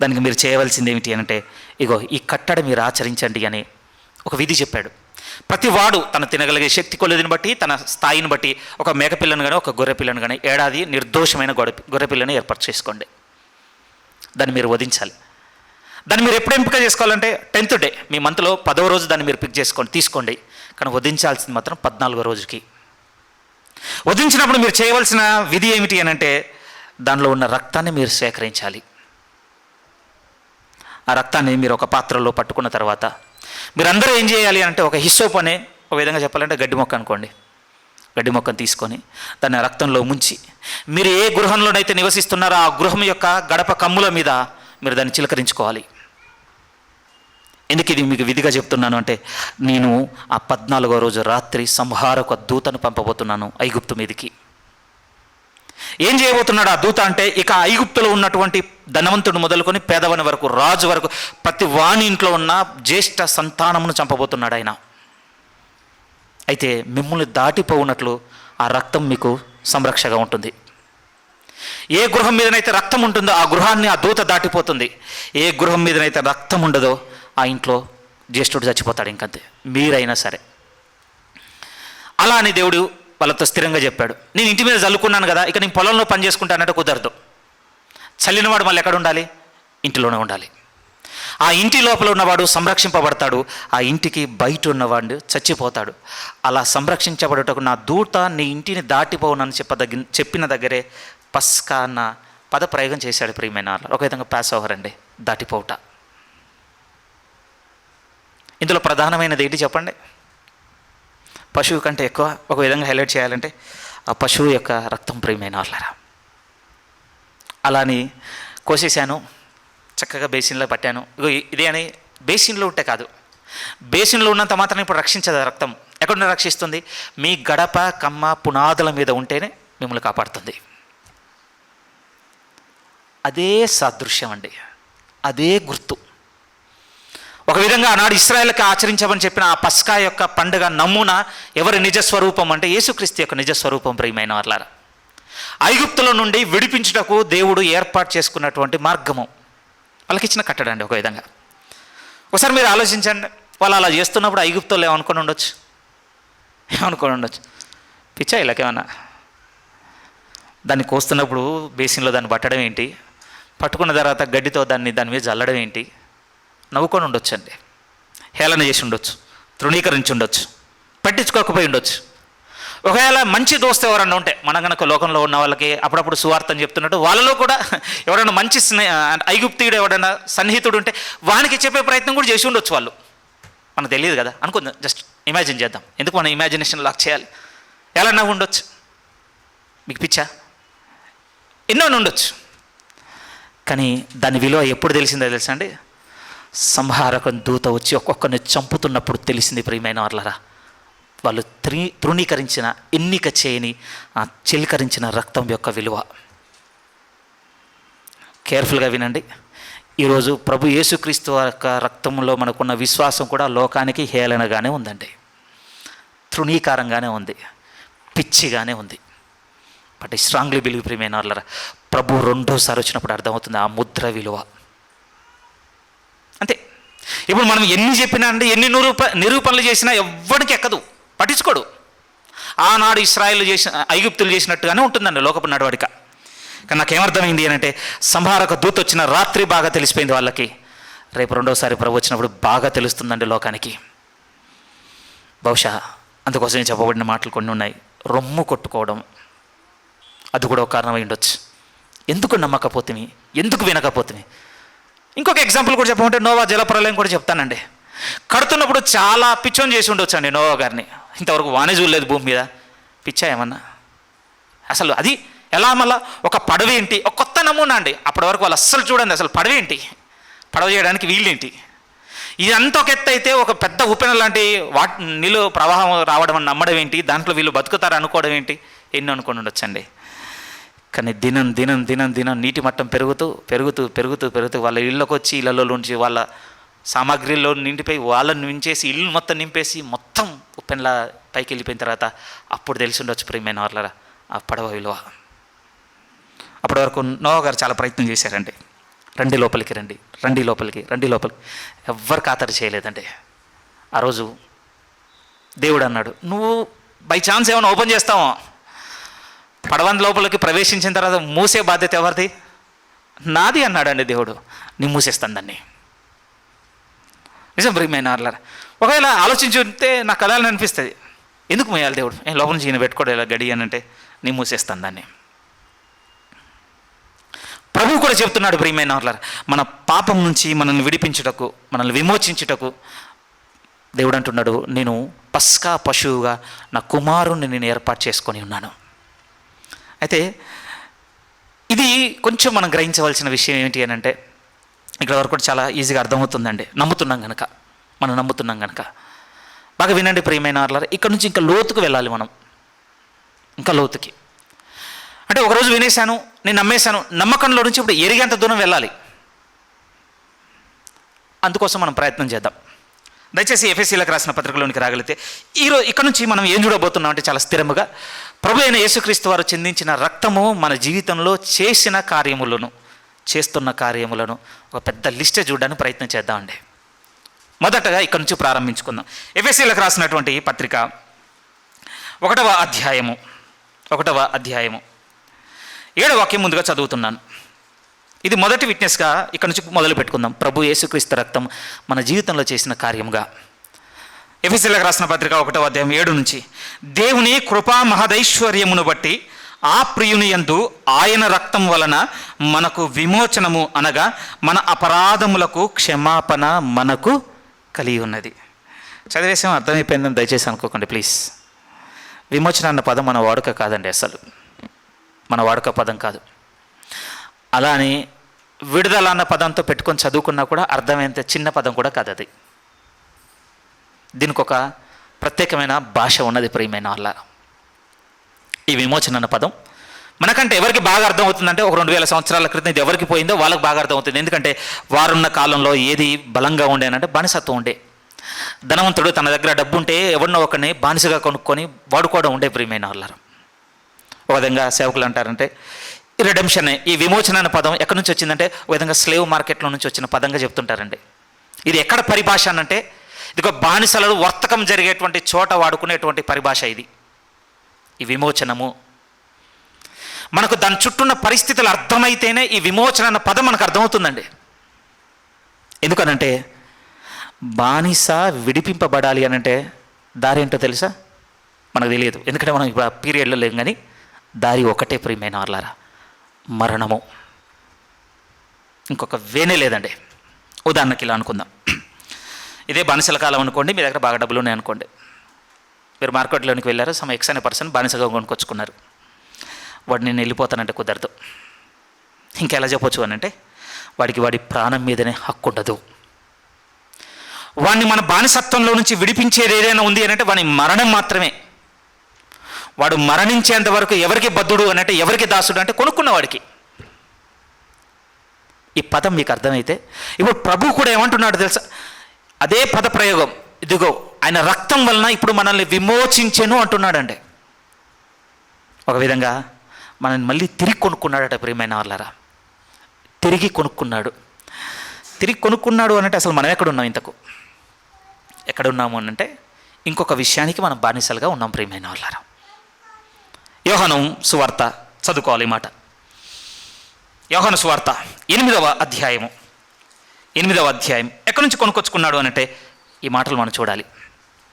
దానికి మీరు చేయవలసింది ఏమిటి అంటే ఇగో ఈ కట్టడ మీరు ఆచరించండి అని ఒక విధి చెప్పాడు. ప్రతి వాడు తన తినగలిగే శక్తి కొలదిని బట్టి, తన స్థాయిని బట్టి ఒక మేకపిల్లను కానీ ఒక గొర్రెపిల్లను కానీ ఏడాది నిర్దోషమైన గొర్రెపిల్లని ఏర్పాటు చేసుకోండి. దాన్ని మీరు వధించాలి. దాన్ని మీరు ఎప్పుడు ఎంపిక చేసుకోవాలంటే 10th డే, మీ మంత్లో 10వ రోజు దాన్ని మీరు పిక్ చేసుకోండి, తీసుకోండి. కానీ వధించాల్సింది మాత్రం 14వ రోజుకి. వధించినప్పుడు మీరు చేయవలసిన విధి ఏమిటి అని అంటే దానిలో ఉన్న రక్తాన్ని మీరు సేకరించాలి. ఆ రక్తాన్ని మీరు ఒక పాత్రలో పట్టుకున్న తర్వాత మీరందరూ ఏం చేయాలి అంటే ఒక హిస్సోప్ అనే, ఒక విధంగా చెప్పాలంటే గడ్డి మొక్క అనుకోండి, గడ్డి మొక్కను తీసుకొని దాన్ని రక్తంలో ముంచి మీరు ఏ గృహంలోనైతే నివసిస్తున్నారో ఆ గృహం యొక్క గడప కమ్ముల మీద మీరు దాన్ని చిలకరించుకోవాలి. ఎందుకు ఇది మీకు విధిగా చెప్తున్నాను అంటే నేను ఆ 14వ రోజు రాత్రి సంహారక దూతను పంపబోతున్నాను ఐగుప్తు మీదకి. ఏం చేయబోతున్నాడు ఆ దూత అంటే ఇక ఐగుప్తులో ఉన్నటువంటి ధనవంతుడు మొదలుకొని పేదవాని వరకు, రాజు వరకు ప్రతి వాని ఇంట్లో ఉన్న జ్యేష్ఠ సంతానమును చంపబోతున్నాడు ఆయన. అయితే మిమ్మల్ని దాటిపోవునట్లు ఆ రక్తం మీకు సంరక్షగా ఉంటుంది. ఏ గృహం మీదనైతే రక్తం ఉంటుందో ఆ గృహాన్ని ఆ దూత దాటిపోతుంది. ఏ గృహం మీదనైతే రక్తం ఉండదో ఆ ఇంట్లో జ్యేష్ఠుడు చచ్చిపోతాడు. ఇంకంతే, మీరైనా సరే. అలా అని దేవుడు వాళ్ళతో స్థిరంగా చెప్పాడు. నేను ఇంటి మీద చల్లుకున్నాను కదా, ఇక నేను పొలంలో పని చేసుకుంటానంటే కుదరదు. చల్లినవాడు మళ్ళీ ఎక్కడ ఉండాలి? ఇంటిలోనే ఉండాలి. ఆ ఇంటి లోపల ఉన్నవాడు సంరక్షింపబడతాడు, ఆ ఇంటికి బయట ఉన్నవాడు చచ్చిపోతాడు. అలా సంరక్షించబడటకు నా దూత నీ ఇంటిని దాటిపోనని చెప్పిన దగ్గరే పస్కా అన్న పద ప్రయోగం చేశాడు ప్రియమైన. ఒక విధంగా పాస్ ఓవర్ అండి, దాటిపోవుట. ఇందులో ప్రధానమైనది ఏంటి చెప్పండి? పశువు కంటే ఎక్కువ ఒక విధంగా హైలైట్ చేయాలంటే ఆ పశువు యొక్క రక్తం ప్రియమైన వాళ్ళరా. అలాని కోసేసాను, చక్కగా బేసిన్లో పట్టాను. ఇగో ఇదే అని బేసిన్లో ఉంటే కాదు, బేసిన్లో ఉన్నంత మాత్రం ఇప్పుడు రక్షించదు రక్తం. ఎక్కడ రక్షిస్తుంది? మీ గడప కమ్మ పునాదుల మీద ఉంటేనే మిమ్మల్ని కాపాడుతుంది. అదే సాదృశ్యం అండి, అదే గుర్తు. ఒక విధంగా ఆనాడు ఇశ్రాయేలుకి ఆచరించమని చెప్పిన ఆ పస్కా యొక్క పండుగ నమూనా ఎవరి నిజస్వరూపం అంటే యేసుక్రీస్తు యొక్క నిజస్వరూపం ప్రియమైన వాళ్ళారా. ఐగుప్తుల నుండి విడిపించుటకు దేవుడు ఏర్పాటు చేసుకున్నటువంటి మార్గము, వాళ్ళకి ఇచ్చిన కట్టడండి. ఒక విధంగా ఒకసారి మీరు ఆలోచించండి, వాళ్ళు అలా చేస్తున్నప్పుడు ఐగుప్తులు ఏమనుకొని ఉండొచ్చు? పిచ్చా ఇలాకేమన్నా? దాన్ని కోస్తున్నప్పుడు బేసిన్లో దాన్ని పట్టడం ఏంటి, పట్టుకున్న తర్వాత గడ్డితో దాని మీద చల్లడం ఏంటి? నవ్వుకొని ఉండొచ్చు అండి, హేళన చేసి ఉండొచ్చు, తృణీకరించి ఉండొచ్చు, పట్టించుకోకపోయి ఉండొచ్చు. ఒకవేళ మంచి దోస్తు ఎవరన్నా ఉంటే, మన కనుక లోకంలో ఉన్న వాళ్ళకి అప్పుడప్పుడు సువార్తని చెప్తున్నట్టు వాళ్ళలో కూడా ఎవరైనా మంచి ఐగుప్తీయుడు ఎవరైనా సన్నిహితుడు ఉంటే వానికి చెప్పే ప్రయత్నం కూడా చేసి ఉండొచ్చు వాళ్ళు. మనకు తెలియదు కదా, అనుకుందాం, జస్ట్ ఇమాజిన్ చేద్దాం. ఎందుకు మన ఇమాజినేషన్ లాక్ చేయాలి? ఎలా నవ్వు ఉండొచ్చు? మీకు పిచ్చా? ఎన్నో ఉండొచ్చు. కానీ దాని విలువ ఎప్పుడు తెలిసిందో తెలుసా అండి? సంహారకం దూత వచ్చి ఒక్కొక్కరిని చంపుతున్నప్పుడు తెలిసింది ప్రియమైన వాళ్ళరా. వాళ్ళు తృణీకరించిన, ఎన్నిక చేయని, ఆ చిలకరించిన రక్తం యొక్క విలువ. కేర్ఫుల్గా వినండి. ఈరోజు ప్రభు యేసుక్రీస్తు యొక్క రక్తంలో మనకున్న విశ్వాసం కూడా లోకానికి హేళనగానే ఉందండి, తృణీకారంగానే ఉంది, పిచ్చిగానే ఉంది. బట్ ఐ స్ట్రాంగ్లీ బిలీవ్ ప్రియమైన వాళ్ళరా, ప్రభు రెండోసారి వచ్చినప్పుడు అర్థమవుతుంది ఆ ముద్ర విలువ. అంతే. ఇప్పుడు మనం ఎన్ని చెప్పినా అండి, ఎన్ని నిరూపణలు చేసినా ఎవ్వడికి ఎక్కదు, పట్టించుకోడు. ఆనాడు ఇశ్రాయేలు ఐగుప్తులు చేసినట్టుగానే ఉంటుందండి లోకపు నడవడిక. కానీ నాకేమర్థమైంది అని అంటే సంహారక దూత వచ్చిన రాత్రి బాగా తెలిసిపోయింది వాళ్ళకి. రేపు రెండోసారి ప్రభు వచ్చినప్పుడు బాగా తెలుస్తుందండి లోకానికి. బహుశా అందుకోసం చెప్పబడిన మాటలు కొన్ని ఉన్నాయి. రొమ్ము కొట్టుకోవడం, అది కూడా ఒక కారణమై ఉండొచ్చు. ఎందుకు నమ్మకపోతుంది, ఎందుకు వినకపోతుంది? ఇంకొక ఎగ్జాంపుల్ కూడా చెప్పమంటే నోవా జలప్రలయం కూడా చెప్తానండి. కడుతున్నప్పుడు చాలా పిచ్చోని చేసి ఉండొచ్చు అండి నోవా గారిని. ఇంతవరకు వానే చూడలేదు భూమి మీద. పిచ్చా ఏమన్నా? అసలు అది ఎలా? మళ్ళా ఒక పడవ ఏంటి, ఒక కొత్త నమూనా అండి. అప్పటి వరకు వాళ్ళు అస్సలు చూడండి, అసలు పడవ ఏంటి, పడవ చేయడానికి వీళ్ళేంటి. ఇదంతా ఒక ఎత్తు అయితే ఒక పెద్ద ఉప్పెన లాంటి నీళ్ళు ప్రవాహం రావడం అని నమ్మడం ఏంటి, దాంట్లో వీళ్ళు బతుకుతారు అనుకోవడం ఏంటి, ఎన్నో అనుకొని ఉండొచ్చండి. కానీ దినం దినం దినం దినం నీటి మట్టం పెరుగుతూ పెరుగుతూ పెరుగుతూ పెరుగుతూ వాళ్ళ ఇళ్ళకి వచ్చి ఇళ్ళలో నుంచి వాళ్ళ సామాగ్రిలో నిండిపోయి వాళ్ళని నించేసి ఇల్లు మొత్తం నింపేసి మొత్తం ఉప్పెనలా పైకి వెళ్ళిపోయిన తర్వాత అప్పుడు తెలిసి ఉండొచ్చు ప్రియమైన వాళ్ళరా ఆ పడవ విలువ. అప్పటి వరకు నోవా గారు చాలా ప్రయత్నం చేశారండి. రండి లోపలికి, రండి రండి లోపలికి, రండి లోపలికి. ఎవ్వరు ఖాతరు చేయలేదండి. ఆ రోజు దేవుడు అన్నాడు, నువ్వు బై ఛాన్స్ ఏమైనా ఓపెన్ చేస్తావో, పడవ లోపలికి ప్రవేశించిన తర్వాత మూసే బాధ్యత ఎవరిది? నాది అన్నాడండి దేవుడు. నేను మూసేస్తాను దాన్ని. నిజం ప్రియమైన వాళ్ళారా. ఒకవేళ ఆలోచించి ఉంటే నాకు కలాలని అనిపిస్తుంది, ఎందుకు మోయాలి దేవుడు, నేను లోపల నుంచి ఈయన పెట్టుకోవడం ఇలా గడి అని అంటే నేను మూసేస్తాను దాన్ని. ప్రభువు కూడా చెప్తున్నాడు ప్రియమైన వాళ్ళారా, మన పాపం నుంచి మనల్ని విడిపించుటకు, మనల్ని విమోచించుటకు దేవుడు అంటున్నాడు, నేను పస్కా పశువుగా నా కుమారుణ్ణి నేను ఏర్పాటు చేసుకొని ఉన్నాను. అయితే ఇది కొంచెం మనం గ్రహించవలసిన విషయం ఏంటి అని అంటే, ఇక్కడ వరకు కూడా చాలా ఈజీగా అర్థమవుతుందండి, నమ్ముతున్నాం కనుక, మనం నమ్ముతున్నాం కనుక. బాగా వినండి ప్రియమైన వాళ్ళారా, ఇక్కడ నుంచి ఇంకా లోతుకు వెళ్ళాలి మనం, ఇంకా లోతుకి. అంటే ఒకరోజు వినేశాను, నేను నమ్మేశాను, నమ్మకంలో నుంచి ఇప్పుడు ఎరిగేంత దూరం వెళ్ళాలి. అందుకోసం మనం ప్రయత్నం చేద్దాం. దయచేసి ఎఫెసీలకు రాసిన పత్రికలోనికి రాగలిగితే ఈరోజు ఇక్కడ నుంచి మనం ఏం చూడబోతున్నాం అంటే, చాలా స్థిరముగా ప్రభు అయిన యేసుక్రీస్తు వారు చెందించిన రక్తము మన జీవితంలో చేసిన కార్యములను, చేస్తున్న కార్యములను ఒక పెద్ద లిస్టే చూడడానికి ప్రయత్నం చేద్దామండి. మొదటగా ఇక్కడ నుంచి ప్రారంభించుకుందాం. ఎఫెసీలకు రాసినటువంటి పత్రిక 1వ అధ్యాయము 7వ వాక్యం ముందుగా చదువుతున్నాను. ఇది మొదటి విట్నెస్గా ఇక్కడ నుంచి మొదలు పెట్టుకుందాం. ప్రభు యేసుక్రీస్తు రక్తం మన జీవితంలో చేసిన కార్యముగా. ఎఫెసీలకు రాసిన పత్రిక 1వ అధ్యాయం 7 నుంచి, దేవుని కృపా మహదైశ్వర్యమును బట్టి ఆ ప్రియుని యందు ఆయన రక్తం వలన మనకు విమోచనము, అనగా మన అపరాధములకు క్షమాపణ మనకు కలిగి ఉన్నది. చదివేసాం, అర్థమైపోయిందని దయచేసి అనుకోకండి ప్లీజ్. విమోచన అన్న పదం మన వాడుక కాదండి, అసలు మన వాడుక పదం కాదు. అలా అని విడుదల అన్న పదంతో పెట్టుకొని చదువుకున్నా కూడా అర్థమైనంత చిన్న పదం కూడా కాదు అది. దీనికి ఒక ప్రత్యేకమైన భాష ఉన్నది ప్రియమైన వాళ్ళ. ఈ విమోచన అన్న పదం మనకంటే ఎవరికి బాగా అర్థమవుతుందంటే, ఒక 2000 సంవత్సరాల క్రితం ఇది ఎవరికి పోయిందో వాళ్ళకి బాగా అర్థమవుతుంది. ఎందుకంటే వారున్న కాలంలో ఏది బలంగా ఉండేనంటే బానిసత్వం ఉండే. ధనవంతుడు తన దగ్గర డబ్బు ఉంటే ఎవరినో ఒకరిని బానిసగా కొనుక్కొని వాడుకోవడం ఉండే ప్రియమైన వాళ్ళ. ఒక విధంగా సేవకులు అంటారంటే ఈ రిడెంప్షన్, ఈ విమోచన అనే పదం ఎక్కడి నుంచి వచ్చిందంటే ఒక విధంగా స్లేవ్ మార్కెట్లో నుంచి వచ్చిన పదంగా చెప్తుంటారండి. ఇది ఎక్కడ పరిభాష అనంటే, ఇది బానిసలు వర్తకం జరిగేటువంటి చోట వాడుకునేటువంటి పరిభాష ఇది, ఈ విమోచనము. మనకు దాని చుట్టూన్న పరిస్థితులు అర్థమైతేనే ఈ విమోచన అన్న పదం మనకు అర్థమవుతుందండి. ఎందుకనంటే బానిస విడిపింపబడాలి అనంటే దారి ఏంటో తెలుసా? మనకు తెలియదు, ఎందుకంటే మనం ఇప్పుడు పీరియడ్లో లేం. కానీ దారి ఒకటే ప్రియమైన వాళ్ళారా, మరణము. ఇంకొక వేనే లేదండి. ఉదాహరణకి ఇలా అనుకుందాం, ఇదే బానిసల కాలం అనుకోండి, మీ దగ్గర బాగా డబ్బులు ఉన్నాయి అనుకోండి, మీరు మార్కెట్లోనికి వెళ్ళారు, సమ్ ఎక్స్ అనే పర్సన్ బానిసగా కొనుక్కొచ్చుకున్నారు. వాడు నేను వెళ్ళిపోతానంటే కుదరదు. ఇంకెలా చెప్పొచ్చు అని అంటే, వాడికి వాడి ప్రాణం మీదనే హక్కు ఉండదు. వాడిని మన బానిసత్వంలో నుంచి విడిపించేది ఏదైనా ఉంది అని అంటే వాని మరణం మాత్రమే. వాడు మరణించేంత వరకు ఎవరికి బద్ధుడు అని అంటే, ఎవరికి దాసుడు అంటే కొనుక్కున్నవాడికి. ఈ పదం మీకు అర్థమైతే ఇప్పుడు ప్రభు కూడా ఏమంటున్నాడు తెలుసా? అదే పద ప్రయోగం, ఇదిగో ఆయన రక్తం వలన ఇప్పుడు మనల్ని విమోచించెను అంటున్నాడండి. ఒక విధంగా మనల్ని మళ్ళీ తిరిగి కొనుక్కున్నాడట ప్రియమైన వాళ్ళారా. తిరిగి కొనుక్కున్నాడు. తిరిగి కొనుక్కున్నాడు అనంటే అసలు మనం ఎక్కడున్నాం? ఇంతకు ఎక్కడున్నాము అనంటే ఇంకొక విషయానికి మనం బానిసలుగా ఉన్నాం ప్రియమైన వాళ్ళారా. యోహాను సువార్త చదువుకోవాలి ఈ మాట. యోహాను సువార్త 8వ అధ్యాయం ఎక్కడి నుంచి కొనుక్కొచ్చుకున్నాడు అనంటే ఈ మాటలు మనం చూడాలి.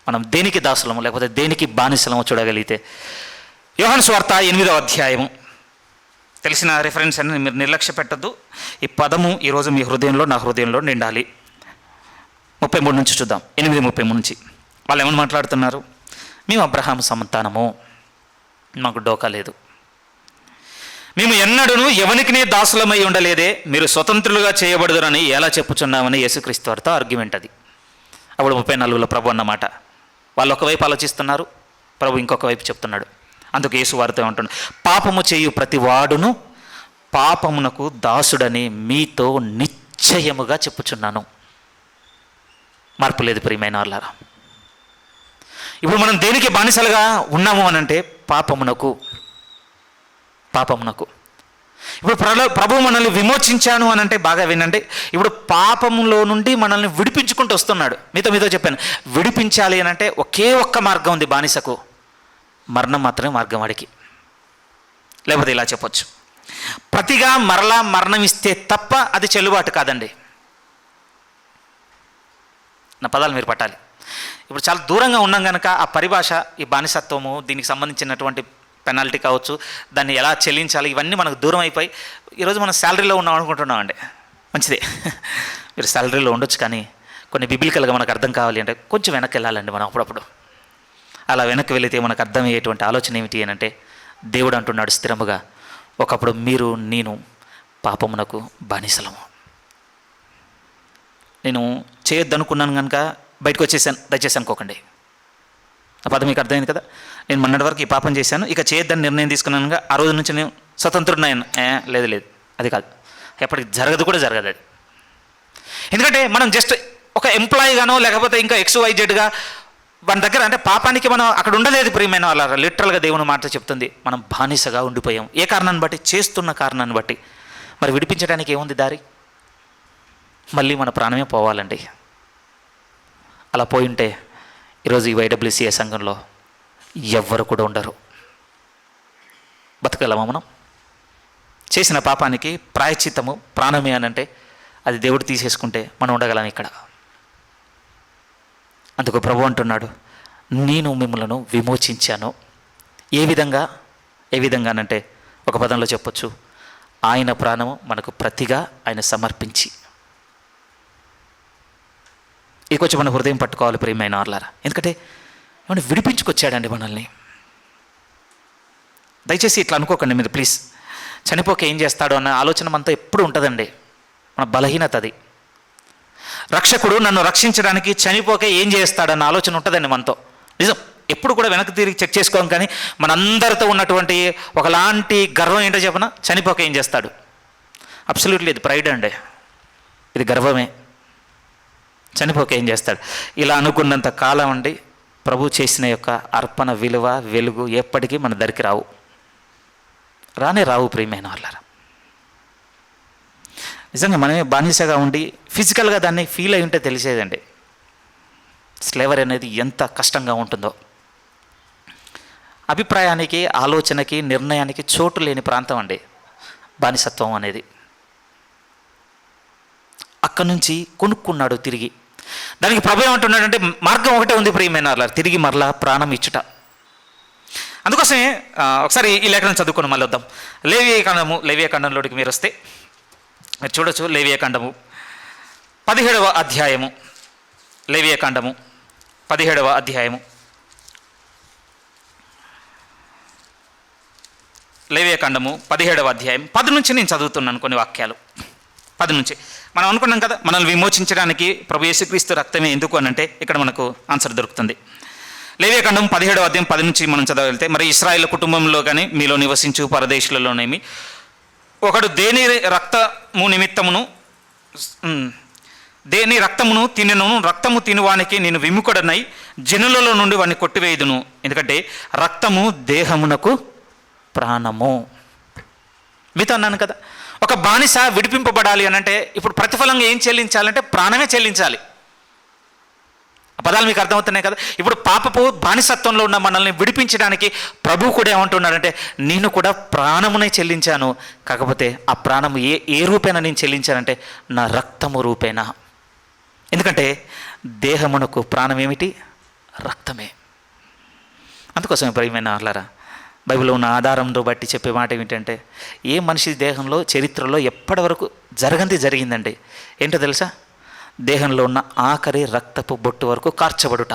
మనం దేనికి దాసులము లేకపోతే దేనికి బానిసలమో చూడగలిగితే, యోహాను సువార్త 8వ అధ్యాయం తెలిసిన రిఫరెన్స్ అని మీరు నిర్లక్ష్య పెట్టద్దు. ఈ పదము ఈరోజు మీ హృదయంలో, నా హృదయంలో నిండాలి. 33 నుంచి చూద్దాం. 8:33 నుంచి వాళ్ళు ఏమని మాట్లాడుతున్నారు? మేము అబ్రహాము సంతానము, మాకు డోకా లేదు, మేము ఎన్నడూను ఎవనికినే దాసులమై ఉండలేదే, మీరు స్వతంత్రులుగా చేయబడదురని ఎలా చెప్పుచున్నామని యేసుక్రీస్తు వారితో ఆర్గ్యుమెంట్ అది. అప్పుడు 34లో ప్రభు అన్నమాట. వాళ్ళు ఒకవైపు ఆలోచిస్తున్నారు, ప్రభు ఇంకొక వైపు చెప్తున్నాడు. అందుకు యేసు వారితో ఏమంటున్నాడు? పాపము చేయు ప్రతి వాడును పాపమునకు దాసుడని మీతో నిశ్చయముగా చెప్పుచున్నాను. మార్పు లేదు ప్రియమైన వాళ్ళారా. ఇప్పుడు మనం దేనికి బానిసలుగా ఉన్నాము అనంటే పాపమునకు. ఇప్పుడు ప్రభు మనల్ని విమోచించాను అనంటే బాగా వినండి. ఇప్పుడు పాపములో నుండి మనల్ని విడిపించుకుంటూ వస్తున్నాడు. మీతో చెప్పాను, విడిపించాలి అనంటే ఒకే ఒక్క మార్గం ఉంది బానిసకు, మరణం మాత్రమే మార్గం వాడికి. లేకపోతే ఇలా చెప్పొచ్చు, ప్రతిగా మరలా మరణం ఇస్తే తప్ప అది చెల్లుబాటు కాదండి. నా పదాలు మీరు పట్టాలి. ఇప్పుడు చాలా దూరంగా ఉన్నాం కనుక ఆ పరిభాష, ఈ బానిసత్వము, దీనికి సంబంధించినటువంటి పెనాల్టీ కావచ్చు, దాన్ని ఎలా చెల్లించాలి, ఇవన్నీ మనకు దూరం అయిపోయి ఈరోజు మనం శాలరీలో ఉన్నాం అనుకుంటున్నామండి. మంచిదే, మీరు శాలరీలో ఉండొచ్చు, కానీ కొన్ని బిబిలికల్గా మనకు అర్థం కావాలి అంటే కొంచెం వెనక్కి వెళ్ళాలండి మనం అప్పుడప్పుడు. అలా వెనక్కి వెళితే మనకు అర్థమయ్యేటువంటి ఆలోచన ఏమిటి అని అంటే, దేవుడు అంటున్నాడు స్థిరముగా, ఒకప్పుడు మీరు నేను పాపమునకు బానిసలము. నేను చేయొద్దనుకున్నాను కనుక బయటకు వచ్చేసాను, దయచేసి అనుకోకండి. ఆ పదం మీకు అర్థమైంది కదా. నేను మొన్నటి వరకు ఈ పాపం చేశాను, ఇక చేయొద్దని నిర్ణయం తీసుకున్నాను, ఆ రోజు నుంచి నేను స్వతంత్రుడినయ్యాను. లేదు, అది కాదు. ఎప్పటికి జరగదు అది. ఎందుకంటే మనం జస్ట్ ఒక ఎంప్లాయీగానో లేకపోతే ఇంకా XYZగా మన దగ్గర, అంటే పాపానికి మనం అక్కడ ఉండలేదు ప్రియమైన వాళ్ళ. లిటరల్గా దేవుని మాట చెప్తుంది, మనం బానిసగా ఉండిపోయాం. ఏ కారణాన్ని బట్టి? చేస్తున్న కారణాన్ని బట్టి. మరి విడిపించడానికి ఏముంది దారి? మళ్ళీ మన ప్రాణమే పోవాలండి. అలా పోయి ఉంటే ఈరోజు ఈ YWCA సంఘంలో ఎవ్వరు కూడా ఉండరు. బతకగలమా మనం? చేసిన పాపానికి ప్రాయశ్చిత్తము ప్రాణమే అనంటే అది దేవుడు తీసేసుకుంటే మనం ఉండగలం ఇక్కడ. అందుకు ప్రభు అంటున్నాడు, నేను మిమ్మలను విమోచించాను. ఏ విధంగానంటే ఒక పదంలో చెప్పొచ్చు, ఆయన ప్రాణము మనకు ప్రతిగా ఆయన సమర్పించి. ఇది కొంచెం మన హృదయం పట్టుకోవాలి ప్రియమైన వాళ్ళారా. ఎందుకంటే మనం విడిపించుకొచ్చాడండి మనల్ని. దయచేసి ఇట్లా అనుకోకండి మీరు ప్లీజ్. చనిపోక ఏం చేస్తాడో అన్న ఆలోచన మనతో ఎప్పుడు ఉంటుందండి. మన బలహీనత అది. రక్షకుడు నన్ను రక్షించడానికి చనిపోక ఏం చేస్తాడన్న ఆలోచన ఉంటుందండి మనతో. నిజం, ఎప్పుడు కూడా వెనక్కి తిరిగి చెక్ చేసుకోం. కానీ మనందరితో ఉన్నటువంటి ఒకలాంటి గర్వం ఏంటో చెప్పనా? చనిపోక ఏం చేస్తాడు. అబ్సల్యూట్లీ ఇది ప్రైడ్ అండి, ఇది గర్వమే. చనిపోక ఏం చేస్తాడు. ఇలా అనుకున్నంత కాలం అండి ప్రభు చేసిన యొక్క అర్పణ విలువ, వెలుగు ఎప్పటికీ మన దగ్గరికి రావు ప్రియమైన వాళ్ళారా. నిజంగా మనమే బానిసగా ఉండి ఫిజికల్గా దాన్ని ఫీల్ అయి ఉంటే తెలిసేదండి స్లేవరీ అనేది ఎంత కష్టంగా ఉంటుందో. అభిప్రాయానికి, ఆలోచనకి, నిర్ణయానికి చోటు లేని ప్రాంతం అండి బానిసత్వం అనేది. అక్కడి నుంచి కొనుక్కున్నాడు తిరిగి. దానికి ప్రభు ఏమంటున్నాడంటే మార్గం ఒకటే ఉంది ప్రియమైన వాళ్ళ, తిరిగి మరలా ప్రాణం ఇచ్చుట. అందుకోసమే ఒకసారి ఈ లేఖనం చదువుకొని మళ్ళీ వద్దాం. లేవియాకాండంలోకి మీరు వస్తే మీరు చూడొచ్చు. లేవియాకాండము 17వ అధ్యాయము. లేవియాకాండము 17వ అధ్యాయము. లేవియాకాండము 17వ అధ్యాయం 10 నుంచి నేను చదువుతున్నాను కొన్ని వాక్యాలు. 10 నుంచి మనం అనుకున్నాం కదా, మనల్ని విమోచించడానికి ప్రభు యేసుక్రీస్తు రక్తమే ఎందుకు అనంటే ఇక్కడ మనకు ఆన్సర్ దొరుకుతుంది. లేవియాకాండం 17వ అధ్యాయం 10 నుంచి మనం చదవగలిగితే, మరి ఇశ్రాయేలు కుటుంబంలో కానీ మీలో నివసించు పరదేశులలోనేమి ఒకడు దేని రక్తమును తినను, రక్తము తినువానికి నేను విముఖుడనై జనులలో నుండి వాడిని కొట్టివేయుదును. ఎందుకంటే రక్తము దేహమునకు ప్రాణము. మీతో అన్నాను కదా, ఒక బానిస విడిపింపబడాలి అనంటే ఇప్పుడు ప్రతిఫలంగా ఏం చెల్లించాలంటే ప్రాణమే చెల్లించాలి. పదాలు మీకు అర్థమవుతున్నాయి కదా. ఇప్పుడు పాపపు బానిసత్వంలో ఉన్న మనల్ని విడిపించడానికి ప్రభు కూడా ఏమంటున్నాడంటే, నేను కూడా ప్రాణమునే చెల్లించాను. కాకపోతే ఆ ప్రాణము ఏ రూపేణ నేను చెల్లించానంటే నా రక్తము రూపేణ. ఎందుకంటే దేహమునకు ప్రాణం ఏమిటి? రక్తమే. అందుకోసం ప్రియమైన వాళ్ళారా, బైబిల్లో ఉన్న ఆధారంతో బట్టి చెప్పే మాట ఏమిటంటే ఏ మనిషి దేహంలో చరిత్రలో ఎప్పటి వరకు జరగంది జరిగిందండి. ఏంటో తెలుసా? దేహంలో ఉన్న ఆఖరి రక్తపు బొట్టు వరకు కార్చబడుట.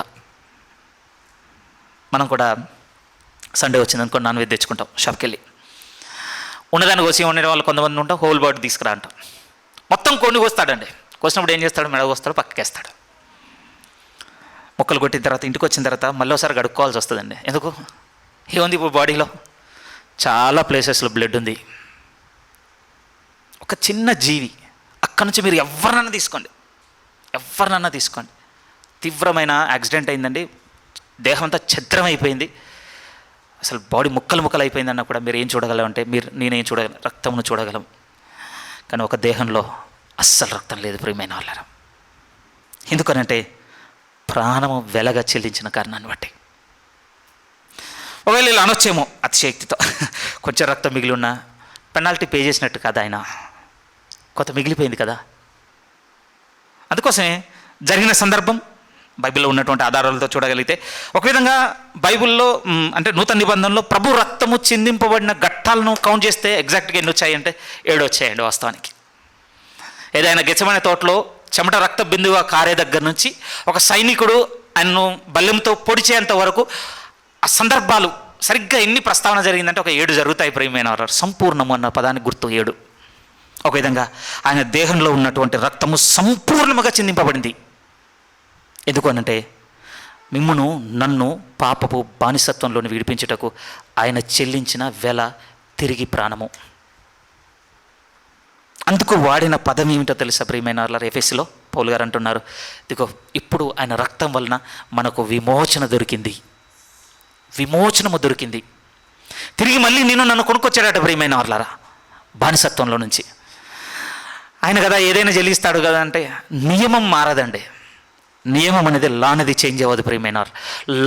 మనం కూడా సండే వచ్చిందనుకో నాన్ వెజ్ తెచ్చుకుంటాం షాప్కి వెళ్ళి. ఉన్నదాన్ని కోసి ఉండే వాళ్ళు కొంతమంది ఉంటాం, హోల్ బాడీ తీసుకురా అంటాం. మొత్తం కొన్ని కోస్తాడండి. కోసినప్పుడు ఏం చేస్తాడు? మెడ కోస్తాడు, పక్కకేస్తాడు. మొక్కలు కొట్టిన తర్వాత ఇంటికి వచ్చిన తర్వాత మళ్ళీ ఒకసారి కడుక్కోవాల్సి వస్తుందండి. ఎందుకు? ఏముంది ఇప్పుడు బాడీలో? చాలా ప్లేసెస్లో బ్లడ్ ఉంది. ఒక చిన్న జీవి, అక్కడి నుంచి మీరు ఎవరినన్నా తీసుకోండి, తీవ్రమైన యాక్సిడెంట్ అయిందండి, దేహం అంతా ఛద్రం అయిపోయింది, అసలు బాడీ ముక్కలు అయిపోయిందన్నా కూడా మీరు ఏం చూడగలం అంటే నేనేం చూడగలం? రక్తమును చూడగలం. కానీ ఒక దేహంలో అస్సలు రక్తం లేదు ప్రియమైన వాళ్ళారా. ఎందుకనంటే ప్రాణము వెలగా చెల్లించిన కారణాన్ని బట్టి. ఒకవేళ ఇలా అనొచ్చేమో అతిశయక్తితో, కొంచెం రక్తం మిగిలి ఉన్నా పెనాల్టీ పే చేసినట్టు కదా, ఆయన కొంత మిగిలిపోయింది కదా. అందుకోసమే జరిగిన సందర్భం బైబిల్లో ఉన్నటువంటి ఆధారాలతో చూడగలిగితే ఒక విధంగా బైబిల్లో అంటే నూతన నిబంధనలో ప్రభు రక్తము చిందింపబడిన ఘట్టాలను కౌంట్ చేస్తే ఎగ్జాక్ట్గా ఎన్ని వచ్చాయంటే 7 వచ్చాయండి వాస్తవానికి. ఏదైనా గెచ్చమైన తోటలో చెమట రక్త బిందువుగా కారే దగ్గర నుంచి ఒక సైనికుడు ఆయన్ను బల్లెంతో పొడిచేంత వరకు ఆ సందర్భాలు సరిగ్గా ఎన్ని ప్రస్తావన జరిగిందంటే ఒక 7 జరుగుతాయి ప్రియమైన వారు. సంపూర్ణము అన్న పదానికి గుర్తు 7. ఒక విధంగా ఆయన దేహంలో ఉన్నటువంటి రక్తము సంపూర్ణముగా చిందింపబడింది. ఎందుకు అనంటే మిమ్మును నన్ను పాపపు బానిసత్వంలోని విడిపించుటకు ఆయన చెల్లించిన వెల తిరిగి ప్రాణము. అందుకు వాడిన పదం ఏమిటో తెలుసా ప్రియమైన వాళ్ళ? ఎఫెసులో పౌలు గారు అంటున్నారు, ఇదిగో ఇప్పుడు ఆయన రక్తం వలన మనకు విమోచనము దొరికింది. తిరిగి మళ్ళీ నన్ను కొనుక్కొచ్చాడట ప్రియమైన వాళ్ళారా బానిసత్వంలో నుంచి. ఆయన కదా ఏదైనా చెల్లిస్తాడు కదా అంటే నియమం మారదండి. నియమం అనేది లా అనేది చేంజ్ అవ్వదు ప్రియమైన వారు.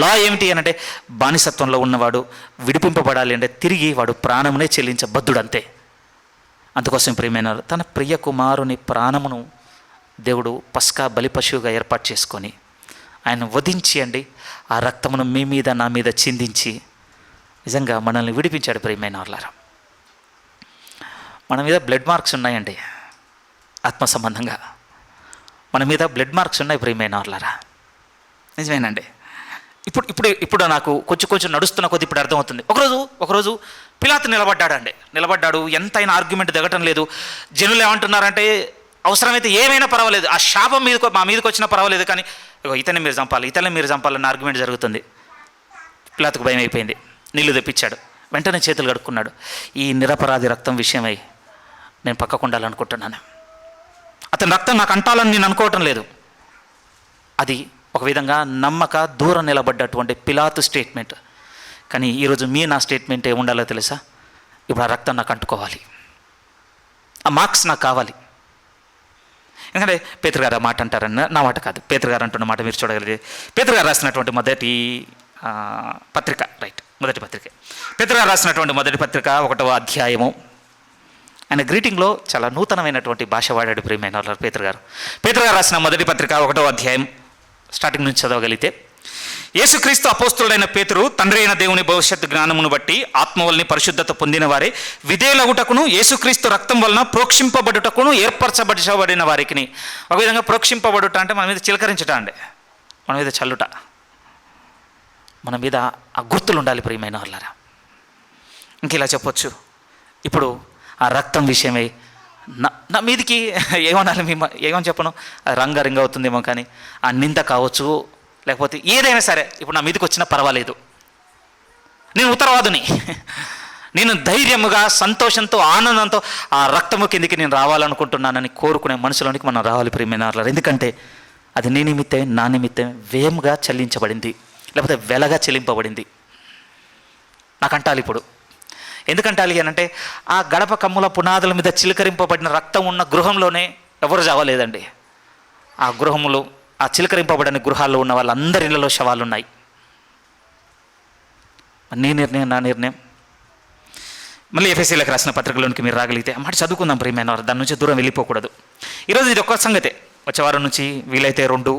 లా ఏమిటి అనంటే బానిసత్వంలో ఉన్నవాడు విడిపింపబడాలి అంటే తిరిగి వాడు ప్రాణమునే చెల్లించబద్దుడు అంతే. అందుకోసం ప్రియమైన వారు తన ప్రియ కుమారుని ప్రాణమును దేవుడు పస్కా బలి పశువుగా ఏర్పాటు చేసుకొని ఆయన వధించి అండి ఆ రక్తమును మీ మీద నా మీద చిందించి నిజంగా మనల్ని విడిపించాడు ప్రియమైన వాళ్ళారా. మన మీద బ్లడ్ మార్క్స్ ఉన్నాయండి, ఆత్మ సంబంధంగా మన మీద బ్లడ్ మార్క్స్ ఉన్నాయి ప్రియమైన వాళ్ళారా. నిజమేనండి. ఇప్పుడు నాకు కొంచెం నడుస్తున్న కొద్ది ఇప్పుడు అర్థమవుతుంది. ఒకరోజు పిలాతు నిలబడ్డాడు. ఎంతైనా ఆర్గ్యుమెంట్ దిగటం లేదు. జనులు ఏమంటున్నారంటే అవసరమైతే ఏమైనా పర్వాలేదు, ఆ శాపం మా మీదకి వచ్చినా పర్వాలేదు, కానీ ఇతన్ని మీరు చంపాలన్న ఆర్గ్యుమెంట్ జరుగుతుంది. పిలాతుకు భయం అయిపోయింది. నీళ్లు తెప్పించాడు. వెంటనే చేతులు కడుక్కున్నాడు. ఈ నిరపరాధి రక్తం విషయమై నేను పక్కకు ఉండాలనుకుంటున్నాను. అతని రక్తం నాకు అంటాలని నేను అనుకోవటం లేదు. అది ఒక విధంగా నమ్మక దూరం నిలబడ్డటువంటి పిలాతు స్టేట్మెంట్. కానీ ఈరోజు నా స్టేట్మెంట్ ఏ ఉండాలో తెలుసా? ఇప్పుడు ఆ రక్తం నాకు అంటుకోవాలి, ఆ మార్క్స్ నాకు కావాలి. ఎందుకంటే పేతురు గారు ఆ మాట అంటారన్న, నా మాట కాదు, పేతురు గారు అంటున్న మాట మీరు చూడగలిగే. పేతురు గారు రాసినటువంటి మొదటి పత్రిక పేతురు గారు రాసినటువంటి మొదటి పత్రిక 1వ అధ్యాయము. ఆయన గ్రీటింగ్లో చాలా నూతనమైనటువంటి భాష వాడాడు ప్రియమైన వాళ్ళు. పేతురు గారు రాసిన మొదటి పత్రిక 1వ అధ్యాయం స్టార్టింగ్ నుంచి చదవగలిగితే, యేసుక్రీస్తు అపోస్తులుడైన పేతురు తండ్రి అయిన దేవుని భవిష్యత్తు జ్ఞానమును బట్టి ఆత్మ వలన పరిశుద్ధత పొందిన వారే విధేయులగుటకును యేసుక్రీస్తు రక్తం వలన ప్రోక్షింపబడుటకును ఏర్పరచబడిన వారికి. ఒక విధంగా ప్రోక్షింపబడుట అంటే మన మీద చిలకరించుట అండి, మన మీద చల్లుట, మన మీద ఆ గుర్తులు ఉండాలి ప్రియమైన వాళ్ళారా. ఇంక ఇలా చెప్పొచ్చు. ఇప్పుడు ఆ రక్తం విషయమై నా మీదికి ఏమనాలి, ఏమని చెప్పను, రంగ అవుతుందేమో, కానీ ఆ నింద కావచ్చు, లేకపోతే ఏదైనా సరే ఇప్పుడు నా మీదకి వచ్చినా పర్వాలేదు. నేను ఉత్తరవాదుని, నేను ధైర్యముగా సంతోషంతో ఆనందంతో ఆ రక్తము కిందికి నేను రావాలనుకుంటున్నానని కోరుకునే మనసులోనికి మనం రావాలి ప్రియమైన వాళ్ళారా. ఎందుకంటే అది నా నిమిత్తం వ్యయముగా చెల్లించబడింది, లేకపోతే వెలగా చెల్లింపబడింది. నాకు అంటాలి ఇప్పుడు. ఎందుకంటాలి అని అంటే ఆ గడప కమ్ముల పునాదుల మీద చిలకరింపబడిన రక్తం ఉన్న గృహంలోనే ఎవరు చావలేదండి. ఆ గృహములు, ఆ చిలకరింపబడిన గృహాల్లో ఉన్న వాళ్ళందరి ఇళ్లలో శవాలు ఉన్నాయి. నీ నిర్ణయం, నా నిర్ణయం. మళ్ళీ ఎఫెసీలకు రాసిన పత్రికలోనికి మీరు రాగలిగితే ఆ మాట చదువుకుందాం ప్రియమైన వారు. దాని నుంచి దూరం వెళ్ళిపోకూడదు. ఈరోజు ఇది ఒక్క సంగతే. వచ్చే వారం నుంచి వీలైతే 2,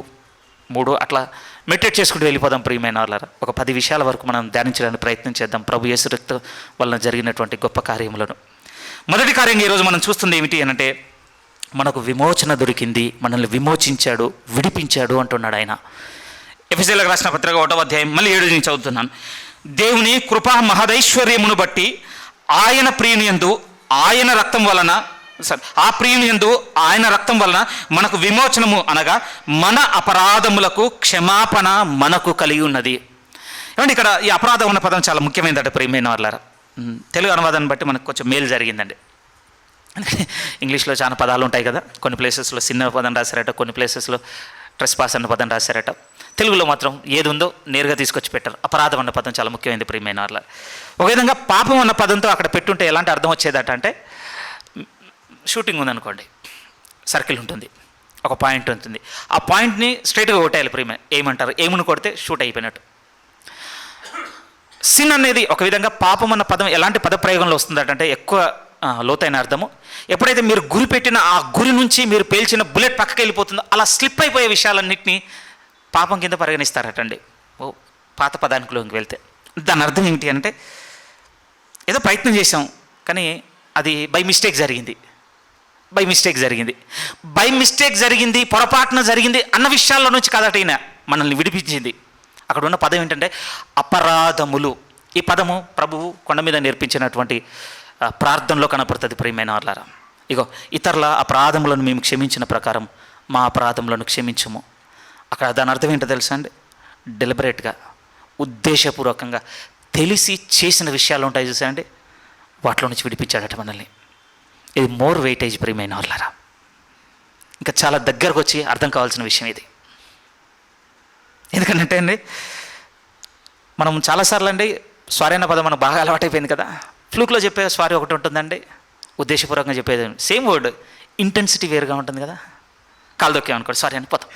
3 అట్లా మెడిటేట్ చేసుకుంటూ వెళ్ళిపోదాం ప్రియమైన వాళ్ళారా. ఒక 10 విషయాల వరకు మనం ధ్యానించడానికి ప్రయత్నం చేద్దాం ప్రభు యేసు రక్తం వలన జరిగినటువంటి గొప్ప కార్యములను. మొదటి కార్యంగా ఈరోజు మనం చూస్తుంది ఏమిటి అనంటే, మనకు విమోచన దొరికింది, మనల్ని విమోచించాడు, విడిపించాడు అంటున్నాడు ఆయన. ఎఫెసీయులకు రాసిన పత్రిక 1వ అధ్యాయం మళ్ళీ 7 నుంచి చదువుతున్నాను. దేవుని కృపా మహదైశ్వర్యమును బట్టి ఆయన ప్రియునియందు ఆయన రక్తం వలన ఆ ప్రియునియందు ఆయన రక్తం వలన మనకు విమోచనము అనగా మన అపరాధములకు క్షమాపణ మనకు కలిగి ఉన్నది. ఏమంటే ఇక్కడ ఈ అపరాధం ఉన్న పదం చాలా ముఖ్యమైనదంటే ప్రియమైన వాళ్ళారా. తెలుగు అనువాదాన్ని బట్టి మనకు కొంచెం మేలు జరిగిందండి. ఇంగ్లీష్లో చాలా పదాలు ఉంటాయి కదా, కొన్ని ప్లేసెస్లో సిన్న పదం రాశారట, కొన్ని ప్లేసెస్లో ట్రెస్పాస్ అన్న పదం రాశారట. తెలుగులో మాత్రం ఏది ఉందో నేరుగా తీసుకొచ్చి పెట్టారు. అపరాధం అన్న పదం చాలా ముఖ్యమైనది ప్రియమైన వాళ్ళ. ఒక విధంగా పాపం అన్న పదంతో అక్కడ పెట్టుంటే ఎలాంటి అర్థం వచ్చేదట అంటే, షూటింగ్ ఉందనుకోండి, సర్కిల్ ఉంటుంది, ఒక పాయింట్ ఉంటుంది, ఆ పాయింట్ని స్ట్రైట్గా కొట్టేయాలి ప్రియమైన. ఏమంటారు, ఏముని కొడితే షూట్ అయిపోయినట్టు. సిన్ అనేది ఒక విధంగా పాపం అన్న పదం ఎలాంటి పదప్రయోగంలో వస్తుందటంటే ఎక్కువ లోతైన అర్థము. ఎప్పుడైతే మీరు గురి పెట్టిన ఆ గురి నుంచి మీరు పేల్చిన బుల్లెట్ పక్కకి వెళ్ళిపోతుందో అలా స్లిప్ అయిపోయే విషయాలన్నింటినీ పాపం కింద పరిగణిస్తారటండి. పాత పదానికిలోకి వెళ్తే దాని అర్థం ఏంటి అంటే, ఏదో ప్రయత్నం చేసాం కానీ అది బై మిస్టేక్ జరిగింది, పొరపాటున జరిగింది అన్న విషయాల్లో నుంచి కాదట ఈయన మనల్ని విడిపించింది. అక్కడ ఉన్న పదం ఏంటంటే అపరాధములు. ఈ పదము ప్రభువు కొండ మీద నేర్పించినటువంటి ప్రార్థనలో కనపడుతుంది ప్రియమైన వాళ్ళారా. ఇగో ఇతరుల అపరాధములను మేము క్షమించిన ప్రకారం మా అపరాధములను క్షమించము. అక్కడ దాని అర్థం ఏంటో తెలుసా అండి, డెలిబరేట్గా, ఉద్దేశపూర్వకంగా తెలిసి చేసిన విషయాలు ఉంటాయి చూసా అండి, వాటిలో నుంచి విడిపించాడట మనల్ని. ఇది మోర్ వెయిటేజ్ ప్రియమైన వాళ్ళారా. ఇంకా చాలా దగ్గరకు వచ్చి అర్థం కావాల్సిన విషయం ఇది. ఎందుకంటే అండి, మనం చాలాసార్లు అండి సారీ అన్న పదం మనకు బాగా అలవాటైపోయింది కదా. ఫ్లూక్లో చెప్పే సారీ ఒకటి ఉంటుందండి, ఉద్దేశపూర్వకంగా చెప్పేది సేమ్ వర్డ్, ఇంటెన్సిటీ వేరుగా ఉంటుంది కదా. కాలు దొక్కామనుకోండి సారీ అని పోతాం.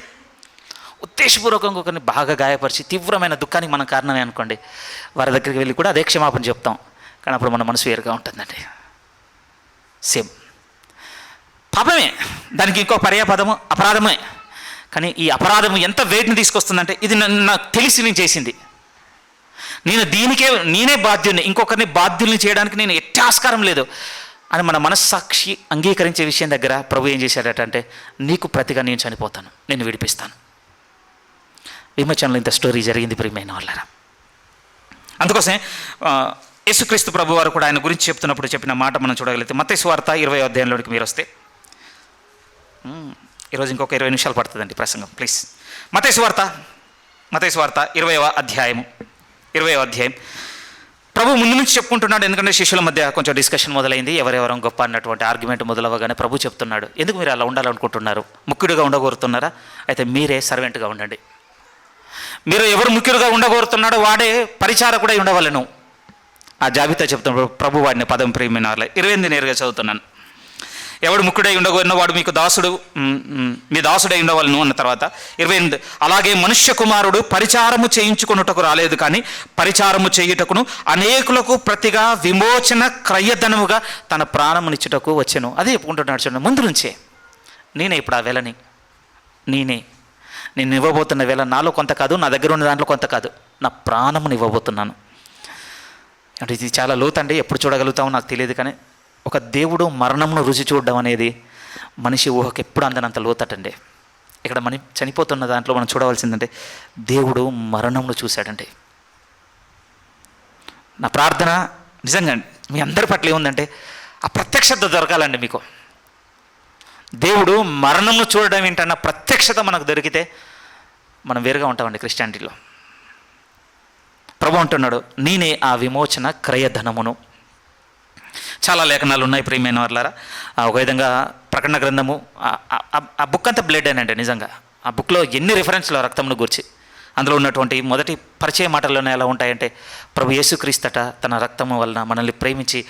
ఉద్దేశపూర్వకంగా ఒకరిని బాగా గాయపరిచి తీవ్రమైన దుఃఖానికి మన కారణమే అనుకోండి, వారి దగ్గరికి వెళ్ళి కూడా అదే క్షమాపణ చెప్తాం, కానీ అప్పుడు మన మనసు వేరుగా ఉంటుందండి. సేమ్ పాపమే, దానికి ఇంకో పర్యాపదము అపరాధమే. కానీ ఈ అపరాధము ఎంత వెయిట్ని తీసుకొస్తుందంటే, ఇది నాకు తెలిసి నేను చేసింది, నేనే బాధ్యుని, ఇంకొకరిని బాధ్యుల్ని చేయడానికి నేను ఎట్టి ఆస్కారం లేదు అని మన మనస్సాక్షి అంగీకరించే విషయం దగ్గర ప్రభు ఏం చేశాడట అంటే, నీకు ప్రతిగా నేను చనిపోతాను, నేను విడిపిస్తాను. విమోచనలో ఇంత స్టోరీ జరిగింది ప్రియమైన వాళ్ళారా. అందుకోసమే యేసుక్రీస్తు ప్రభు వారు కూడా ఆయన గురించి చెప్తున్నప్పుడు చెప్పిన మాట మనం చూడగలిగితే, మత్తయి సువార్త 20వ అధ్యాయంలోనికి మీరు వస్తే, ఈరోజు ఇంకొక 20 నిమిషాలు పడుతుందండి ప్రసంగం, ప్లీజ్. మత్తయి సువార్త 20వ అధ్యాయం ప్రభు ముందు నుంచి చెప్పుకుంటున్నాడు. ఎందుకంటే శిష్యుల మధ్య కొంచెం డిస్కషన్ మొదలైంది, ఎవరెవరం గొప్ప అన్నటువంటి ఆర్గ్యుమెంట్ మొదలవగానే ప్రభు చెప్తున్నాడు, ఎందుకు మీరు అలా ఉండాలనుకుంటున్నారు? ముఖ్యుడిగా ఉండగోరుతున్నారా? అయితే మీరే సర్వెంట్గా ఉండండి. మీరు ఎవరు ముఖ్యుడిగా ఉండగోరుతున్నాడో వాడే పరిచారకుడై ఉండవలను. ఆ జాబితా చెప్తున్నాడు ప్రభు వాడిని పదం ప్రియమైన వాళ్ళ. 28 నేరుగా చదువుతున్నాను. ఎవడు ముఖ్యుడై ఉండగోరిన వాడు మీ దాసుడై ఉండవలను అన్న తర్వాత 28, అలాగే మనుష్య కుమారుడు పరిచారము చేయించుకొనుటకు రాలేదు, కానీ పరిచారము చేయుటకును అనేకులకు ప్రతిగా విమోచన క్రయధనముగా తన ప్రాణమునిచ్చుటకు వచ్చెను. అదే చెప్పుకుంటున్నాడు చూడండి ముందు నుంచే. నేనే ఇప్పుడు ఆ వేళని, నేను ఇవ్వబోతున్న వేళ నాలో కొంత కాదు, నా దగ్గర ఉన్న దాంట్లో కొంత కాదు, నా ప్రాణముని ఇవ్వబోతున్నాను. అంటే ఇది చాలా లోతండి, ఎప్పుడు చూడగలుగుతామో నాకు తెలియదు, కానీ ఒక దేవుడు మరణమును రుచి చూడడం అనేది మనిషి ఊహకు ఎప్పుడు అందనంత లోతటండి. ఇక్కడ మనం చనిపోతున్న దాంట్లో మనం చూడవలసిందంటే, దేవుడు మరణమును చూశాడండి. నా ప్రార్థన నిజంగా మీ అందరి పట్ల ఏముందంటే, ఆ ప్రత్యక్షత దొరకాలండి మీకు. దేవుడు మరణమును చూడడం ఏంటన్న ప్రత్యక్షత మనకు దొరికితే మనం వేరుగా ఉంటామండి క్రిస్టియానిటీలో. ప్రభు అంటున్నాడు, నేనే ఆ విమోచన క్రయధనమును. చాలా లేఖనాలు ఉన్నాయి ప్రియమైన వాళ్ళారా. ఒక విధంగా ప్రకటన గ్రంథము, ఆ బుక్ అంతా బ్లడ్ అనండి. నిజంగా ఆ బుక్లో ఎన్ని రిఫరెన్స్లు రక్తమును గురించి, అందులో ఉన్నటువంటి మొదటి పరిచయ మాటల్లోనే ఎలా ఉంటాయంటే, ప్రభు యేసుక్రీస్తట తన రక్తము వలన మనల్ని ప్రేమించి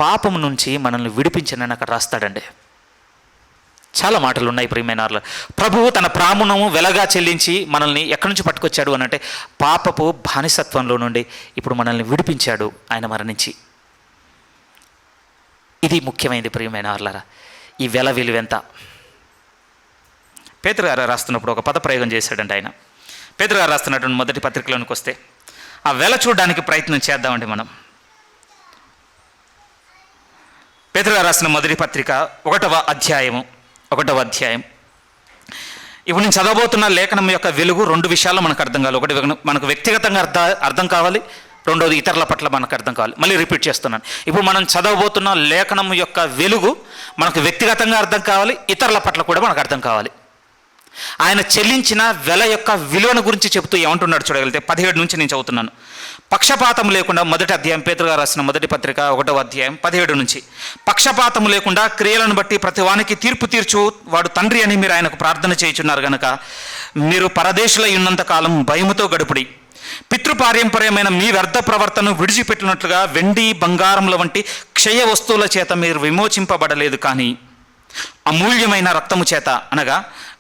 పాపము నుంచి మనల్ని విడిపించనని అక్కడ రాస్తాడండి. చాలా మాటలు ఉన్నాయి ప్రియమైన వాళ్ళ. ప్రభువు తన ప్రాణమును వెలగా చెల్లించి మనల్ని ఎక్కడి నుంచి పట్టుకొచ్చాడు అని అంటే, పాపపు బానిసత్వంలో నుండి ఇప్పుడు మనల్ని విడిపించాడు ఆయన మరణించి. ఇది ముఖ్యమైనది ప్రియమైన వాళ్ళారా. ఈ వెల విలువెంత? పేతురు గారు రాస్తున్నప్పుడు ఒక పద ప్రయోగం చేశాడండి ఆయన. పేతురు గారు రాస్తున్నటువంటి మొదటి పత్రికలోనికి వస్తే ఆ వెల చూడడానికి ప్రయత్నం చేద్దామండి మనం. పేతురు గారు రాసిన మొదటి పత్రిక 1వ అధ్యాయం. ఇప్పుడు నేను చదవబోతున్న లేఖనం యొక్క వెలుగు 2 విషయాల్లో మనకు అర్థం కావాలి. ఒకటి మనకు వ్యక్తిగతంగా అర్థం కావాలి, రెండోది ఇతరుల పట్ల మనకు అర్థం కావాలి. మళ్ళీ రిపీట్ చేస్తున్నాను. ఇప్పుడు మనం చదవబోతున్న లేఖనం యొక్క వెలుగు మనకు వ్యక్తిగతంగా అర్థం కావాలి, ఇతరుల పట్ల కూడా మనకు అర్థం కావాలి. ఆయన చెల్లించిన వెల యొక్క విలువను గురించి చెబుతూ ఏమంటున్నాడు చూడగలిగితే 17 నుంచి నేను చదువుతున్నాను. పక్షపాతం లేకుండా, మొదటి అధ్యాయం పేతురు గారు రాసిన మొదటి పత్రిక 1వ అధ్యాయం 17 నుంచి, పక్షపాతం లేకుండా క్రియలను బట్టి ప్రతివానికి తీర్పు తీర్చు వాడు తండ్రి అని మీరు ఆయనకు ప్రార్థన చేయుచున్నారు గనక మీరు పరదేశులై ఉన్నంత కాలం భయముతో గడుపుడి. పితృపారంపర్యమైన మీ వ్యర్థ ప్రవర్తనను విడిచిపెట్టినట్లుగా వెండి బంగారముల వంటి క్షయ వస్తువుల చేత మీరు విమోచింపబడలేదు, కానీ అమూల్యమైన రక్తము చేత, అనగా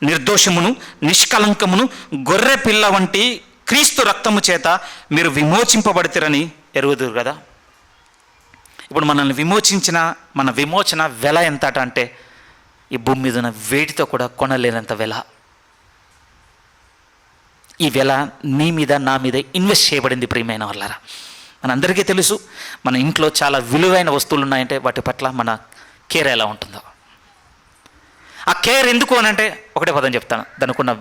నిర్దోషమును నిష్కలంకమును గొర్రె పిల్ల వంటి క్రీస్తు రక్తము చేత మీరు విమోచింపబడితిరని ఎరుగుదురు కదా. ఇప్పుడు మనల్ని మన విమోచన వెల ఎంతట అంటే ఈ భూమి మీద ఉన్న వేటితో కూడా కొనలేనంత వెల. ఈ వెల నీ మీద నా మీద ఇన్వెస్ట్ చేయబడింది ప్రియమైన వాళ్ళారా. మనందరికీ తెలుసు, మన ఇంట్లో చాలా విలువైన వస్తువులు ఉన్నాయంటే వాటి పట్ల మన కేర్ ఎలా ఉంటుందో. ఆ కేర్ ఎందుకు అని అంటే ఒకటే పదం చెప్తాను, దానికి ఉన్న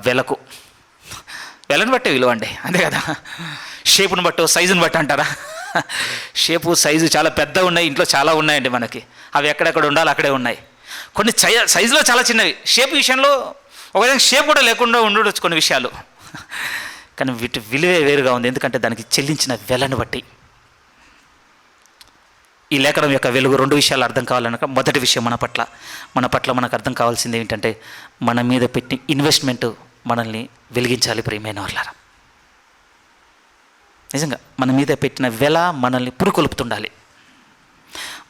వెలను బట్టే విలువ అండి, అంతే కదా. షేపును బట్టు సైజును బట్టి అంటారా? షేపు సైజు చాలా పెద్దగా ఉన్నాయి, ఇంట్లో చాలా ఉన్నాయండి మనకి. అవి ఎక్కడెక్కడ ఉండాలి అక్కడే ఉన్నాయి. కొన్ని సైజులో చాలా చిన్నవి, షేప్ విషయంలో ఒక విధంగా షేప్ కూడా లేకుండా ఉండవచ్చు కొన్ని విషయాలు. కానీ వీటి విలువే వేరుగా ఉంది, ఎందుకంటే దానికి చెల్లించిన వెలను బట్టి. ఈ లేఖనం యొక్క వెలుగు 2 విషయాలు అర్థం కావాలనక, మొదటి విషయం మన పట్ల మనకు అర్థం కావాల్సింది ఏంటంటే మన మీద పెట్టిన ఇన్వెస్ట్మెంట్ మనల్ని వెలిగించాలి ప్రియమైన వాళ్ళారా. నిజంగా మన మీద పెట్టిన వెల మనల్ని పురుకొల్పుతుండాలి.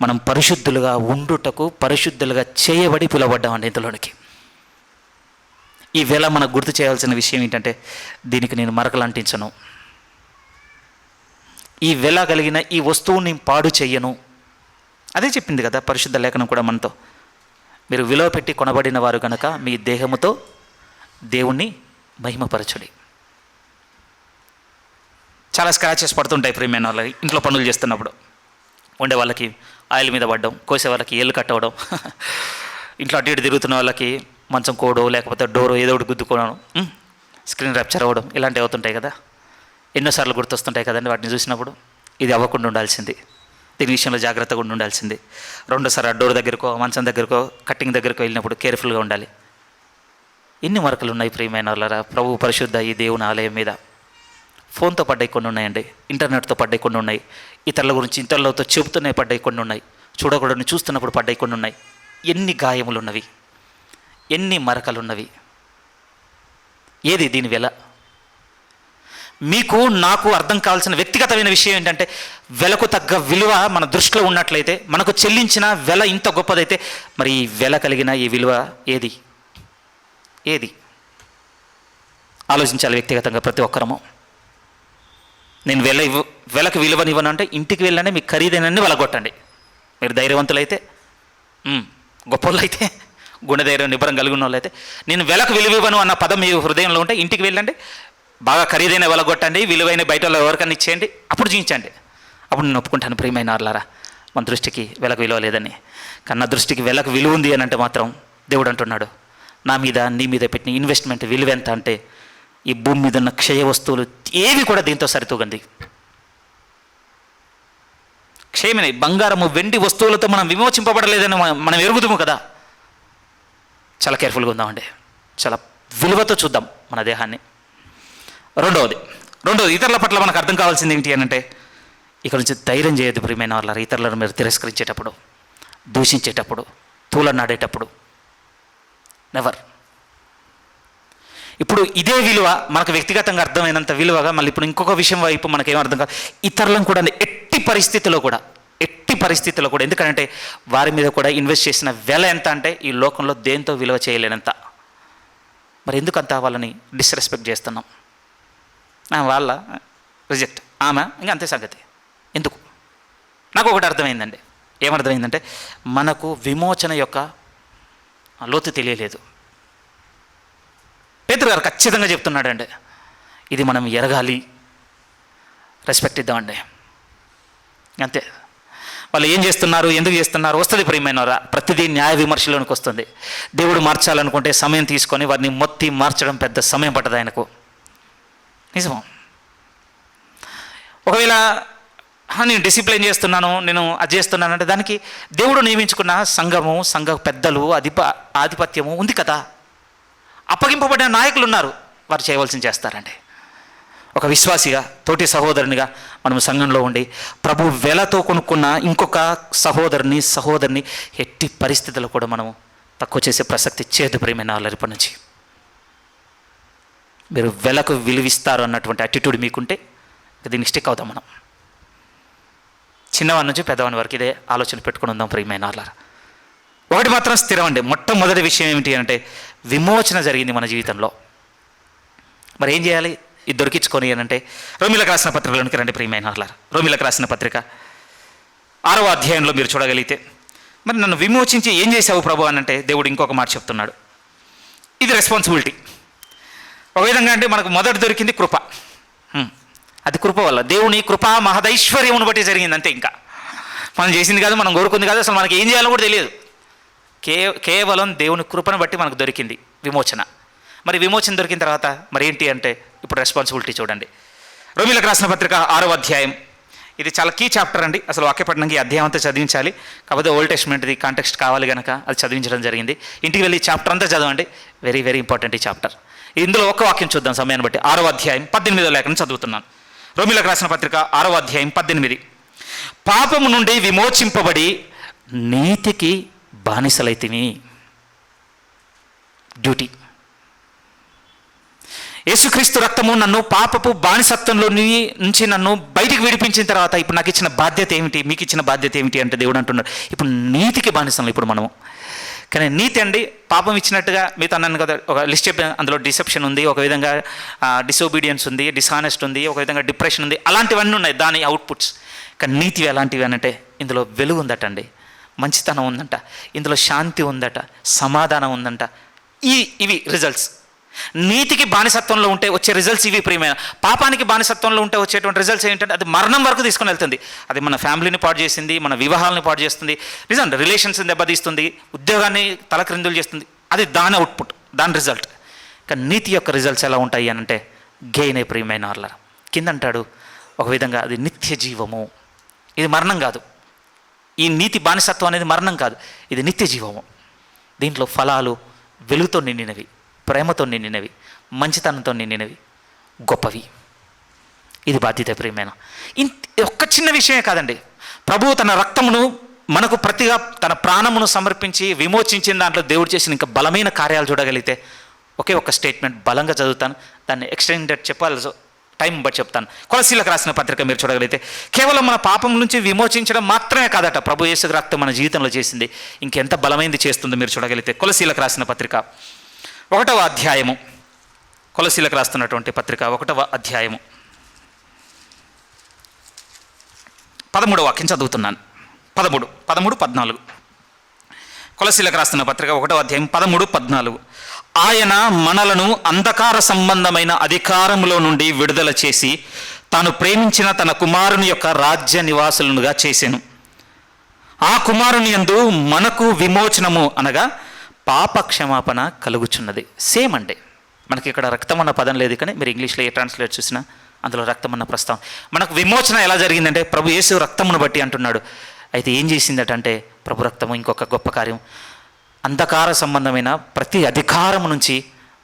మనం పరిశుద్ధులుగా ఉండుటకు పరిశుద్ధులుగా చేయబడి పిలువబడ్డామండి ఇందులోనికి. ఈ వెల మనకు గుర్తు చేయాల్సిన విషయం ఏంటంటే దీనికి నేను మరకలు అంటించను, ఈ వెల కలిగిన ఈ వస్తువుని పాడు చెయ్యను. అదే చెప్పింది కదా పరిశుద్ధ లేఖనం కూడా మనతో. మీరు విలువ పెట్టి కొనబడిన వారు కనుక మీ దేహముతో దేవుణ్ణి మహిమపరచుడి. చాలా స్క్రాచెస్ పడుతుంటాయి ప్రియమైన వాళ్ళకి ఇంట్లో పనులు చేస్తున్నప్పుడు. వండే వాళ్ళకి ఆయిల్ మీద పడడం, కోసే వాళ్ళకి ఏళ్ళు కట్టవడం, ఇంట్లో అటు ఇటు తిరుగుతున్న వాళ్ళకి మంచం కోడో లేకపోతే డోరో ఏదో ఒకటి గుద్దుకోవడం, స్క్రీన్ ర్యాప్చర్ అవ్వడం, ఇలాంటివి అవుతుంటాయి కదా. ఎన్నోసార్లు గుర్తొస్తుంటాయి కదండి వాటిని చూసినప్పుడు. ఇది అవ్వకుండా ఉండాల్సింది, దీని విషయంలో జాగ్రత్తగా ఉండాల్సింది. రెండోసారి డోర్ దగ్గరకో మంచం దగ్గరకో కట్టింగ్ దగ్గరకో వెళ్ళినప్పుడు కేర్ఫుల్గా ఉండాలి. ఎన్ని మరకలు ఉన్నాయి ప్రియమైన వాళ్ళరా ప్రభు పరిశుద్ధ ఈ దేవుని ఆలయం మీద. ఫోన్తో పడ్డాయి కొన్ని ఉన్నాయండి, ఇంటర్నెట్తో పడ్డాయి కొన్ని ఉన్నాయి, ఇతరుల గురించి ఇతరులతో చెబుతూనే పడ్డాయి కొన్ని ఉన్నాయి, చూడకూడని చూస్తున్నప్పుడు పడ్డాయి కొన్ని ఉన్నాయి. ఎన్ని గాయములు ఉన్నవి, ఎన్ని మరకలు ఉన్నవి. ఏది దీని వెల? మీకు నాకు అర్థం కావాల్సిన వ్యక్తిగతమైన విషయం ఏంటంటే వెలకు తగ్గ విలువ మన దృష్టిలో ఉన్నట్లయితే, మనకు చెల్లించిన వెల ఇంత గొప్పదైతే మరి ఈ వెల కలిగిన ఈ విలువ ఏది? ఆలోచించాలి వ్యక్తిగతంగా ప్రతి ఒక్కరము. నేను వెలకు విలువనివ్వను అంటే ఇంటికి వెళ్ళండి, మీకు ఖరీదైనన్ని వెలగొట్టండి. మీరు ధైర్యవంతులైతే, గొప్పవాళ్ళు అయితే, గుండె ధైర్యం నిబ్బరం కలిగిన వాళ్ళు అయితే, నేను వెలకు విలువివ్వను అన్న పదం మీ హృదయంలో ఉంటే ఇంటికి వెళ్ళండి, బాగా ఖరీదైన వెలగొట్టండి, విలువైన బయట ఎవరికైనా ఇచ్చేయండి, అప్పుడు జీవించండి. అప్పుడు నేను ఒప్పుకుంటాను ప్రియమైన వాళ్ళారా మన దృష్టికి వెలకు విలువ లేదని. కానీ నా దృష్టికి వెలకు విలువ ఉంది అని అంటే మాత్రం దేవుడు అంటున్నాడు, నా మీద నీ మీద పెట్టిన ఇన్వెస్ట్మెంట్ విలువ ఎంత అంటే ఈ భూమి మీద ఉన్న క్షయ వస్తువులు ఏవి కూడా దీంతో సరితూగంది. క్షయమైన బంగారము వెండి వస్తువులతో మనం విమోచింపబడలేదని మనం ఎరుగుదాము కదా. చాలా కేర్ఫుల్గా ఉందామండి, చాలా విలువతో చూద్దాం మన దేహాన్ని. రెండవది ఇతరుల పట్ల మనకు అర్థం కావాల్సింది ఏంటి అని అంటే ఇక్కడ నుంచి ధైర్యం చేయొద్దు ప్రియమైన వాళ్ళ. ఇతరులను మీరు తిరస్కరించేటప్పుడు, దూషించేటప్పుడు, తూలనాడేటప్పుడు నెవర్. ఇప్పుడు ఇదే విలువ మనకు వ్యక్తిగతంగా అర్థమైనంత విలువగా మళ్ళీ ఇప్పుడు ఇంకొక విషయం వైపు మనకేం అర్థం కాదు, ఇతరులను కూడా ఎట్టి పరిస్థితిలో కూడా, ఎందుకంటే వారి మీద కూడా ఇన్వెస్ట్ చేసిన వెల ఎంత అంటే ఈ లోకంలో దేంతో విలువ చేయలేనంత. మరి ఎందుకంత వాళ్ళని డిస్రెస్పెక్ట్ చేస్తున్నాం? వాళ్ళ రిజెక్ట్, ఆమె ఇంకా అంతే సంగతి. ఎందుకు? నాకు ఒకటి అర్థమైందండి. ఏమర్థమైందంటే మనకు విమోచన యొక్క లోతు తెలియలేదు. పేతురు గారు ఖచ్చితంగా చెప్తున్నాడండి, ఇది మనం ఎరగాలి, రెస్పెక్ట్ ఇద్దామండి, అంతే. వాళ్ళు ఏం చేస్తున్నారు, ఎందుకు చేస్తున్నారు వస్తుంది ప్రియమైనవారా, ప్రతిదీ న్యాయ విమర్శలోనికి వస్తుంది. దేవుడు మార్చాలనుకుంటే సమయం తీసుకొని వారిని మొత్తం మార్చడం పెద్ద సమయం పట్టదు ఆయనకు, నిజం. ఒకవేళ నేను డిసిప్లైన్ చేస్తున్నాను, నేను అది చేస్తున్నాను అంటే దానికి దేవుడు నియమించుకున్న సంఘము, సంఘ పెద్దలు, ఆధిపత్యము ఉంది కదా, అప్పగింపబడిన నాయకులు ఉన్నారు, వారు చేయవలసింది చేస్తారండి. ఒక విశ్వాసిగా, తోటి సహోదరునిగా మనం సంఘంలో ఉండి ప్రభు వెలతో కొనుక్కున్న ఇంకొక సహోదరిని ఎట్టి పరిస్థితుల్లో కూడా మనము తక్కువ చేసే ప్రసక్తి చేదు ప్రియమైన వాళ్ళ నుంచి. మీరు వెలకు విలువిస్తారు అన్నటువంటి అటిట్యూడ్ మీకుంటే దీనికి స్టిక్ అవుతాం మనం. చిన్నవాడి నుంచి పెద్దవాడి వరకు ఇదే ఆలోచన పెట్టుకుని ఉందాం ప్రియమైన వాళ్ళ. ఒకటి మాత్రం స్థిరం అండి, మొట్టమొదటి విషయం ఏమిటి అంటే విమోచన జరిగింది మన జీవితంలో. మరి ఏం చేయాలి? ఇది దొరికించుకొని అంటే రోమిలకు రాసిన పత్రికలోనికి రండి ప్రియమైన వాళ్ళ. రోమిలకు రాసిన పత్రిక 6వ అధ్యాయంలో మీరు చూడగలిగితే, మరి నన్ను విమోచించి ఏం చేసావు ప్రభు అని అంటే దేవుడు ఇంకొక మాట చెప్తున్నాడు. ఇది రెస్పాన్సిబిలిటీ. ఒక విధంగా అంటే మనకు మొదట దొరికింది కృప. అది కృప వల్ల, దేవుని కృప మహదైశ్వర్యమును బట్టి జరిగింది అంతే. ఇంకా మనం చేసింది కాదు, మనం కోరుకుంది కాదు, అసలు మనకి ఏం చేయాలో కూడా తెలియదు. కేవలం దేవుని కృపను బట్టి మనకు దొరికింది విమోచన. మరి విమోచన దొరికిన తర్వాత మరి ఏంటి అంటే ఇప్పుడు రెస్పాన్సిబిలిటీ చూడండి. రోమిలకు రాసిన పత్రిక 6వ అధ్యాయం, ఇది చాలా కీ చాప్టర్ అండి. అసలు వాక్యపట్నంకి ఈ అధ్యాయం అంతా చదివించాలి, కాకపోతే ఓల్డ్ టెస్ట్మెంట్ది కాంటెక్స్ట్ కావాలి కనుక అది చదివించడం జరిగింది. ఇంటికి వెళ్ళి చాప్టర్ అంతా చదవండి, వెరీ వెరీ ఇంపార్టెంట్ ఈ చాప్టర్. ఇందులో ఒక వాక్యం చూద్దాం సమయాన్ని బట్టి. 6వ అధ్యాయం 18వ లేఖనం చదువుతున్నాను. రోమిలకు రాసిన పత్రిక 6వ అధ్యాయం 18. పాపము నుండి విమోచింపబడి నీతికి బానిసలైతివి. డ్యూటీ. యేసుక్రీస్తు రక్తము నన్ను పాపపు బానిసత్వంలో నుంచి నన్ను బయటికి విడిపించిన తర్వాత ఇప్పుడు నాకు ఇచ్చిన బాధ్యత ఏమిటి, మీకు ఇచ్చిన బాధ్యత ఏమిటి అంటే దేవుడు అంటున్నాడు ఇప్పుడు నీతికి బానిసలు ఇప్పుడు మనము. కానీ నీతి అండి, పాపం ఇచ్చినట్టుగా మీతో అన్నాను కదా, ఒక లిస్ట్ చెప్పాను, అందులో డిసెప్షన్ ఉంది, ఒక విధంగా డిసోబీడియన్స్ ఉంది, డిసానెస్ట్ ఉంది, ఒక విధంగా డిప్రెషన్ ఉంది, అలాంటివన్నీ ఉన్నాయి దాని అవుట్పుట్స్. కానీ నీతి ఎలాంటివి అనంటే ఇందులో వెలుగు ఉందటండి, మంచితనం ఉందంట, ఇందులో శాంతి ఉందట, సమాధానం ఉందంట. ఇవి రిజల్ట్స్. నీతికి బానిసత్వంలో ఉంటే వచ్చే రిజల్ట్స్ ఇవి ప్రియమైన. పాపానికి బానిసత్వంలో ఉంటే వచ్చేటువంటి రిజల్ట్స్ ఏంటంటే అది మరణం వరకు తీసుకొని వెళ్తుంది. అది మన ఫ్యామిలీని పాడు చేసింది, మన వివాహాలను పాడు చేస్తుంది, నిజం రిలేషన్స్ని దెబ్బతీస్తుంది, ఉద్యోగాన్ని తలక్రిందులు చేస్తుంది. అది దాని అవుట్పుట్, దాని రిజల్ట్. కానీ నీతి యొక్క రిజల్ట్స్ ఎలా ఉంటాయి అని అంటే గెయిన్ అయి ప్రియమైన వాళ్ళ కింద అంటాడు ఒక విధంగా అది నిత్య జీవము. ఇది మరణం కాదు, ఈ నీతి బానిసత్వం అనేది మరణం కాదు, ఇది నిత్య జీవము. దీంట్లో ఫలాలు వెలుగుతో నిండినవి, ప్రేమతో నిండినవి, మంచితనంతో నిండినవి, గొప్పవి. ఇది బాధ్యత ప్రియమైన. ఒక్క చిన్న విషయమే కాదండి, ప్రభువు తన రక్తమును మనకు ప్రతిగా తన ప్రాణమును సమర్పించి విమోచించిన దాంట్లో దేవుడు చేసిన ఇంకా బలమైన కార్యాలు చూడగలిగితే ఒకే ఒక్క స్టేట్మెంట్ బలంగా చదువుతాను, దాన్ని ఎక్స్టెండెడ్ చెప్పాలి, టైం బట్టి చెప్తాను. కొలసీలకు రాసిన పత్రిక మీరు చూడగలిగితే కేవలం మన పాపం నుంచి విమోచించడం మాత్రమే కాదట ప్రభు యేసు రక్తం మన జీవితంలో చేసింది, ఇంకెంత బలమైంది చేస్తుందో మీరు చూడగలిగితే. కొలసీలకు రాసిన పత్రిక 1వ అధ్యాయము, కొలసీలకు రాస్తున్నటువంటి పత్రిక 1వ అధ్యాయము 13వ వాక్యం చదువుతున్నాను. 13, 14. కొలసీలకు రాస్తున్న పత్రిక 1వ అధ్యాయం 13, 14. ఆయన మనలను అంధకార సంబంధమైన అధికారములో నుండి విడుదల చేసి తాను ప్రేమించిన తన కుమారుని యొక్క రాజ్య నివాసులుగా చేసెను. ఆ కుమారుని యందు మనకు విమోచనము అనగా పాప క్షమాపణ కలుగుచున్నది. సేమ్ అండి, మనకి ఇక్కడ రక్తం అన్న పదం లేదు, కానీ మీరు ఇంగ్లీష్లో ఏ ట్రాన్స్లేట్ చూసినా అందులో రక్తం అన్న ప్రస్తావం. మనకు విమోచన ఎలా జరిగిందంటే ప్రభు యేసు రక్తమును బట్టి అంటున్నాడు. అయితే ఏం చేసిందట అంటే ప్రభు రక్తము ఇంకొక గొప్ప కార్యం, అంధకార సంబంధమైన ప్రతి అధికారం నుంచి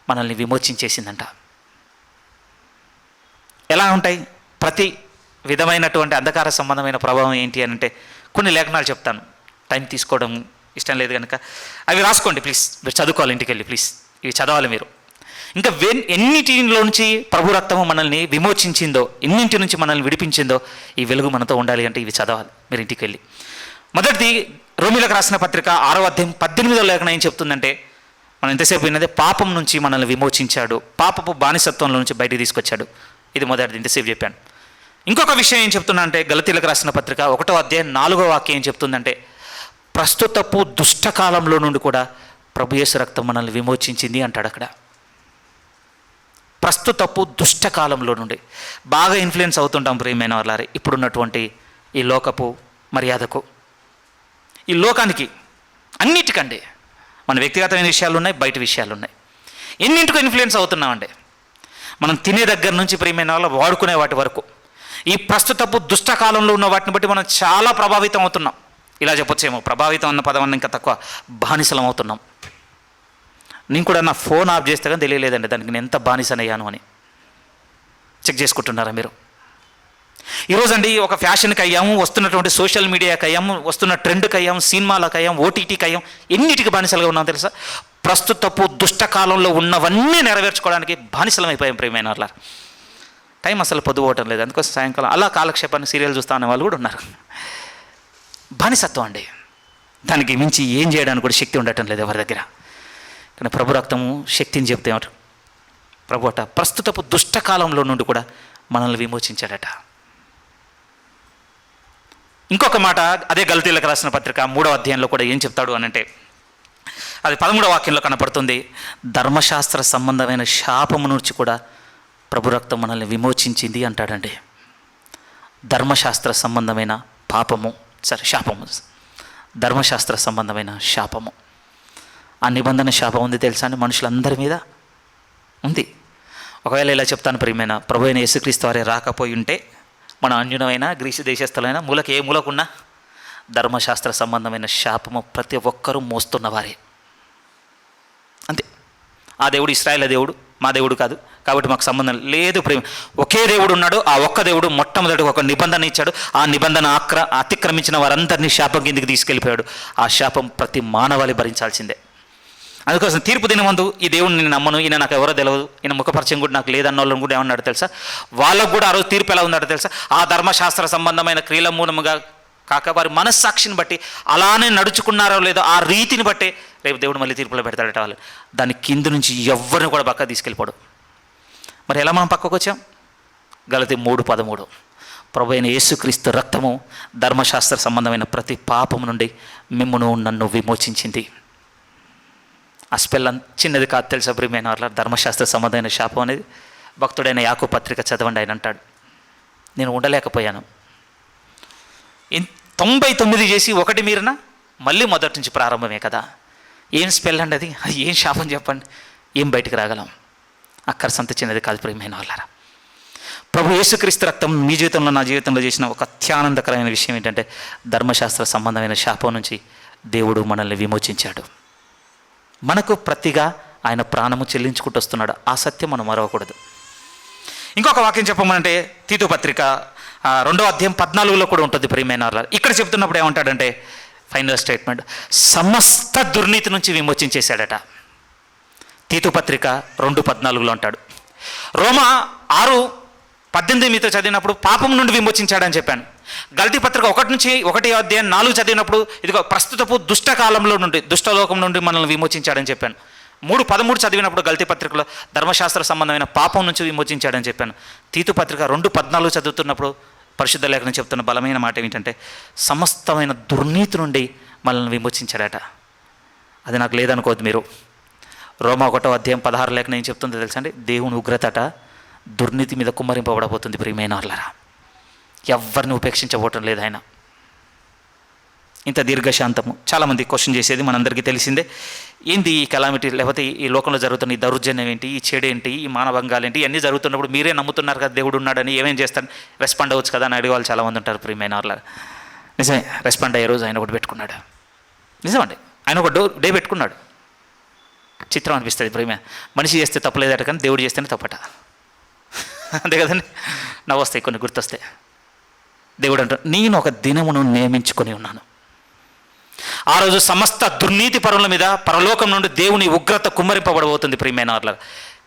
మనల్ని విమోచించేసిందంట. ఎలా ఉంటాయి ప్రతి విధమైనటువంటి అంధకార సంబంధమైన ప్రభావం ఏంటి అని అంటే కొన్ని లేఖనాలు చెప్తాను, టైం తీసుకోవడం ఇష్టం లేదు కనుక అవి రాసుకోండి ప్లీజ్, మీరు చదువుకోవాలి ఇంటికి వెళ్ళి ప్లీజ్, ఇవి చదవాలి మీరు. ఇంకా ఎన్నిటిలో నుంచి ప్రభు రక్తము మనల్ని విమోచించిందో, ఎన్నింటి నుంచి మనల్ని విడిపించిందో ఈ వెలుగు మనతో ఉండాలి అంటే ఇవి చదవాలి మీరు ఇంటికి వెళ్ళి. మొదటిది రోమిలకు రాసిన పత్రిక 6వ అధ్యాయం 18వ లేఖనం ఏం చెప్తుందంటే మనం ఎంతసేపు విన్నదే పాపం నుంచి మనల్ని విమోచించాడు, పాపపు బానిసత్వంలో నుంచి బయటికి తీసుకొచ్చాడు. ఇది మొదటిది, ఇంతసేపు చెప్పాను. ఇంకొక విషయం ఏం చెప్తున్నా అంటే గలతీలకు రాసిన పత్రిక 1వ అధ్యాయం 4వ వాక్యం ఏం చెప్తుందంటే ప్రస్తుతపు దుష్టకాలంలో నుండి కూడా ప్రభు యేసు రక్తం మనల్ని విమోచించింది అంటాడు. అక్కడ ప్రస్తుతపు దుష్టకాలంలో నుండి బాగా ఇన్ఫ్లుయెన్స్ అవుతుంటాం ప్రియమైన వాళ్ళారే. ఇప్పుడున్నటువంటి ఈ లోకపు మర్యాదకు, ఈ లోకానికి, అన్నిటికండి మన వ్యక్తిగతమైన విషయాలు ఉన్నాయి, బయట విషయాలు ఉన్నాయి. ఎన్నింటికో ఇన్ఫ్లుయెన్స్ అవుతున్నామండి. మనం తినే దగ్గర నుంచి ప్రియమైన వాళ్ళ వాడుకునే వాటి వరకు ఈ ప్రస్తుతపు దుష్టకాలంలో ఉన్న వాటిని బట్టి మనం చాలా ప్రభావితం అవుతున్నాం. ఇలా చెప్పొచ్చేమో, ప్రభావితం అన్న పదం అన్న ఇంకా తక్కువ, బానిసలం అవుతున్నాం. నేను కూడా నా ఫోన్ ఆఫ్ చేస్తే కానీ తెలియలేదండి దానికి నేను ఎంత బానిసనయ్యాను అని. చెక్ చేసుకుంటున్నారా మీరు? ఈరోజండి ఒక ఫ్యాషన్కి అయ్యాము, వస్తున్నటువంటి సోషల్ మీడియాకి అయ్యాము, వస్తున్న ట్రెండ్కి అయ్యాము, సినిమాలకు అయ్యాము, ఓటీటీకి అయ్యాము. ఎన్నిటికి బానిసలుగా ఉన్నాం తెలుసా? ప్రస్తుతపు దుష్టకాలంలో ఉన్నవన్నీ నెరవేర్చుకోవడానికి బానిసలం అయిపోయాం ప్రియమైన వాళ్ళ. టైం అసలు పొద్దుపోవటం లేదు, అందుకోసం సాయంకాలం అలా కాలక్షేపాన్ని సీరియల్ చూస్తా అనే వాళ్ళు కూడా ఉన్నారు. బానిసత్వం అండి. దానికి మించి ఏం చేయడానికి కూడా శక్తి ఉండటం లేదు ఎవరి దగ్గర. కానీ ప్రభు రక్తము శక్తిని చెప్తే ఏమంటారు? ప్రభు అట ప్రస్తుతపు దుష్టకాలంలో నుండి కూడా మనల్ని విమోచించాడట. ఇంకొక మాట అదే గలతీయులకు రాసిన పత్రిక 3వ అధ్యాయంలో కూడా ఏం చెప్తాడు అనంటే, అది 13వ వాక్యంలో కనపడుతుంది. ధర్మశాస్త్ర సంబంధమైన శాపము నుంచి కూడా ప్రభు రక్తం మనల్ని విమోచించింది అంటాడండి. ధర్మశాస్త్ర సంబంధమైన పాపము, శాపము, ధర్మశాస్త్ర సంబంధమైన శాపము. ఆ నిబంధన శాపం ఉంది తెలుసా అండి, మనుషులందరి మీద ఉంది. ఒకవేళ ఇలా చెప్తాను ప్రియమైన, ప్రభు అయిన యేసుక్రీస్తు వారే రాకపోయి ఉంటే మన అన్యునమైన గ్రీసు దేశస్థులైన మూలకి ఏ మూలకున్నా ధర్మశాస్త్ర సంబంధమైన శాపము ప్రతి ఒక్కరూ మోస్తున్నవారే. అంతే. ఆ దేవుడు ఇశ్రాయేలు దేవుడు, మా దేవుడు కాదు కాబట్టి మాకు సంబంధం లేదు. ప్రేమ ఒకే దేవుడు ఉన్నాడు. ఆ ఒక్క దేవుడు మొట్టమొదటి ఒక నిబంధన ఇచ్చాడు. ఆ నిబంధన అతిక్రమించిన వారందరినీ శాపం కిందికి తీసుకెళ్ళిపోయాడు. ఆ శాపం ప్రతి మానవాళి భరించాల్సిందే. అందుకోసం తీర్పు దినమందు ఈ దేవుడిని నేను నమ్మను, ఈయన నాకు ఎవరో తెలియదు, ఈయన ముఖపరిచయం కూడా నాకు లేదన్న వాళ్ళని కూడా ఏమన్నాడు తెలుసా? వాళ్ళకు కూడా ఆ రోజు తీర్పు ఎలా ఉందో తెలుసా? ఆ ధర్మశాస్త్ర సంబంధమైన క్రియల మూలముగా కాక వారి మనస్సాక్షిని బట్టి అలానే నడుచుకున్నారో లేదో ఆ రీతిని బట్టే రేపు దేవుడు మళ్ళీ తీర్పులో పెడతాడట వాళ్ళు. దాని కింద నుంచి ఎవరిని కూడా పక్క తీసుకెళ్ళిపోడు. మరి ఎలా మనం పక్కకు వచ్చాం? గలతీ 3:13 ప్రభు అయిన యేసుక్రీస్తు రక్తము ధర్మశాస్త్ర సంబంధమైన ప్రతి పాపము నుండి మిమ్మును నన్ను విమోచించింది. ఆ స్పెల్ చిన్నది కాదు తెలుసా ప్రియమైన వాళ్ళ, ధర్మశాస్త్ర సంబంధమైన శాపం అనేది. భక్తుడైన యాకోబు పత్రిక చదవండి, ఆయన అంటాడు, నేను ఉండలేకపోయాను, 99 చేసి ఒకటి మీరినా మళ్ళీ మొదటి నుంచి ప్రారంభమే కదా. ఏం స్పెల్ అండి అది? అది ఏం శాపం చెప్పండి? ఏం బయటికి రాగలం? అక్కర్సంత చిన్నది కాదు ప్రియమైన వాళ్ళారా. ప్రభు యేసుక్రీస్తు రక్తం మీ జీవితంలో నా జీవితంలో చేసిన ఒక అత్యానందకరమైన విషయం ఏంటంటే, ధర్మశాస్త్ర సంబంధమైన శాపం నుంచి దేవుడు మనల్ని విమోచించాడు. మనకు ప్రతిగా ఆయన ప్రాణము చెల్లించుకుంటూ వస్తున్నాడు. ఆ సత్యం మనం మరవకూడదు. ఇంకొక వాక్యం చెప్పమంటే తీతు పత్రిక 2వ అధ్యాయం 14లో కూడా ఉంటుంది ప్రియమైన వాళ్ళారా. ఇక్కడ చెప్తున్నప్పుడు ఏమంటాడంటే, ఫైనల్ స్టేట్మెంట్, సమస్త దుర్నీతి నుంచి విమోచించేశాడట. తీతు పత్రిక 2:14లో అంటాడు. రోమా 6:18 మీతో చదివినప్పుడు పాపం నుండి విమోచించాడని చెప్పాను. గలతీ పత్రిక 1 అధ్యాయం 4 చదివినప్పుడు ఇదిగో ప్రస్తుతపు దుష్టకాలంలో నుండి, దుష్టలోకం నుండి మనల్ని విమోచించాడని చెప్పాను. 3:13 చదివినప్పుడు గలతీ పత్రికలో ధర్మశాస్త్ర సంబంధమైన పాపం నుంచి విమోచించాడని చెప్పాను. తీతు పత్రిక 2:14 చదువుతున్నప్పుడు పరిశుద్ధ లేఖనం చెప్తున్న బలమైన మాట ఏంటంటే, సమస్తమైన దుర్నీతి నుండి మనల్ని విమోచించాడట. అది నాకు లేదనుకోవద్దు మీరు. రోమా 1వ అధ్యాయం 16 లేఖనం ఏం చెప్తుందో తెలుసా అండి? దేవుని ఉగ్రతట దుర్నీతి మీద కుమ్మరింపబడబోతుంది ప్రియమైన వాళ్ళరా. ఎవరిని ఉపేక్షించబోవటం లేదు ఆయన. ఇంత దీర్ఘశాంతము. చాలామంది క్వశ్చన్ చేసేది మనందరికీ తెలిసిందే, ఏంది ఈ కెలామిటీ, లేకపోతే ఈ లోకంలో జరుగుతున్న ఈ దౌర్జన్యం ఏంటి, ఈ చెడు ఏంటి, ఈ మానభంగాలు ఏంటి, ఇవన్నీ జరుగుతున్నప్పుడు మీరే నమ్ముతున్నారు కదా దేవుడు ఉన్నాడని, ఏమేం చేస్తాను, రెస్పాండ్ అవ్వచ్చు కదా అని అడిగేవాళ్ళు చాలామంది ఉంటారు ప్రియమైన వాళ్ళ. నిజమే, రెస్పాండ్ అయ్యే రోజు ఆయన ఒకటి పెట్టుకున్నాడు. నిజమండి, ఆయన ఒక డే పెట్టుకున్నాడు. చిత్రం అనిపిస్తుంది ప్రియమే. మనిషి చేస్తే తప్పలేదట, కానీ దేవుడు చేస్తేనే తప్పట. అంతే కదండి. నవ్వొస్తాయి కొన్ని, గుర్తొస్తాయి. దేవుడు అంటాడు, నేను ఒక దినమును నియమించుకొని ఉన్నాను. ఆ రోజు సమస్త దుర్నీతి పరుల మీద పరలోకం నుండి దేవుని ఉగ్రత కుమ్మరింపబడబోతుంది ప్రియమైన వాళ్ళ.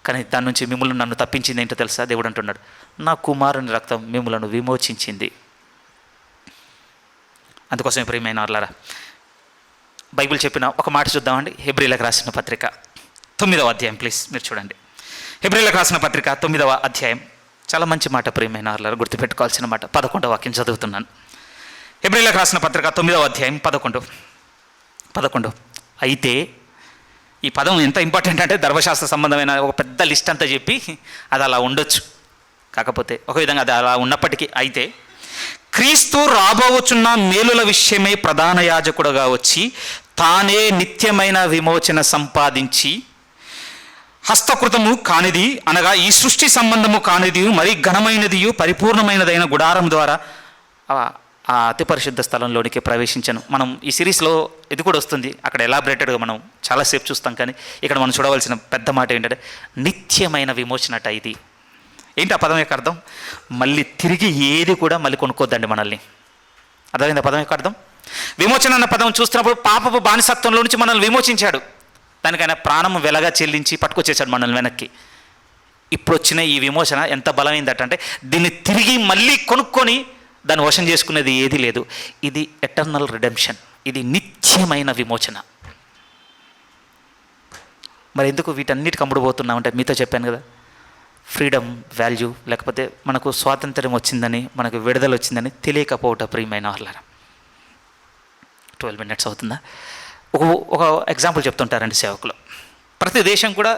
కానీ దాని నుంచి మిమ్మల్ని నన్ను తప్పించింది ఏంటో తెలుసా? దేవుడు అంటున్నాడు, నా కుమారుని రక్తం మిమ్మలను విమోచించింది. అందుకోసమే ప్రియమైన వాళ్ళారా, బైబిల్ చెప్పిన ఒక మాట చూద్దామండి. హెబ్రీలకు రాసిన పత్రిక 9వ అధ్యాయం, ప్లీజ్ మీరు చూడండి. హెబ్రీలకు రాసిన పత్రిక 9వ అధ్యాయం, చాలా మంచి మాట ప్రియమైన వాళ్ళారా, గుర్తుపెట్టుకోవాల్సిన మాట. 11వ వాక్యం చదువుతున్నాను. హెబ్రీలకు రాసిన పత్రిక 9వ అధ్యాయం 11. అయితే ఈ పదం ఎంత ఇంపార్టెంట్ అంటే ధర్మశాస్త్ర సంబంధమైన ఒక పెద్ద లిస్ట్ అంతా చెప్పి అది అలా ఉండొచ్చు. కాకపోతే ఒక విధంగా అది అలా ఉన్నప్పటికీ అయితే క్రీస్తు రాబోచున్న మేలుల విషయమై ప్రధాన యాజకుడుగా వచ్చి తానే నిత్యమైన విమోచన సంపాదించి హస్తకృతము కానిది అనగా ఈ సృష్టి సంబంధము కానిది మరి ఘనమైనదియు పరిపూర్ణమైనదైన గుడారం ద్వారా ఆ అతి పరిశుద్ధ స్థలంలోనికి ప్రవేశించను. మనం ఈ సిరీస్లో ఇది కూడా వస్తుంది, అక్కడ ఎలాబరేటెడ్గా మనం చాలాసేపు చూస్తాం. కానీ ఇక్కడ మనం చూడవలసిన పెద్ద మాట ఏంటంటే నిత్యమైన విమోచనట. ఇది ఏంటి ఆ పదం యొక్క అర్థం? మళ్ళీ తిరిగి ఏది కూడా మళ్ళీ కొనుక్కోద్దండి మనల్ని. అర్థమైంది ఆ పదం యొక్క అర్థం? విమోచన అన్న పదం చూస్తున్నప్పుడు పాపపు బానిసత్వంలో నుంచి మనల్ని విమోచించాడు. దానికైనా ప్రాణము వెలగా చెల్లించి పట్టుకొచ్చేసాడు మనల్ని వెనక్కి. ఇప్పుడు వచ్చిన ఈ విమోచన ఎంత బలమైందట అంటే దీన్ని తిరిగి మళ్ళీ కొనుక్కొని దాన్ని వశం చేసుకునేది ఏది లేదు. ఇది ఎటర్నల్ రిడెంప్షన్, ఇది నిత్యమైన విమోచన. మరి ఎందుకు వీటన్నిటికి అమ్ముడుపోతున్నామంటే మీతో చెప్పాను కదా, ఫ్రీడమ్ వాల్యూ లేకపోతే మనకు స్వాతంత్ర్యం వచ్చిందని, మనకు విడుదల వచ్చిందని తెలియకపోవట ప్రియమైన వాళ్ళారా. 12 minutes అవుతుందా? ఒక ఎగ్జాంపుల్ చెప్తుంటారండి సేవకులు. ప్రతి దేశం కూడా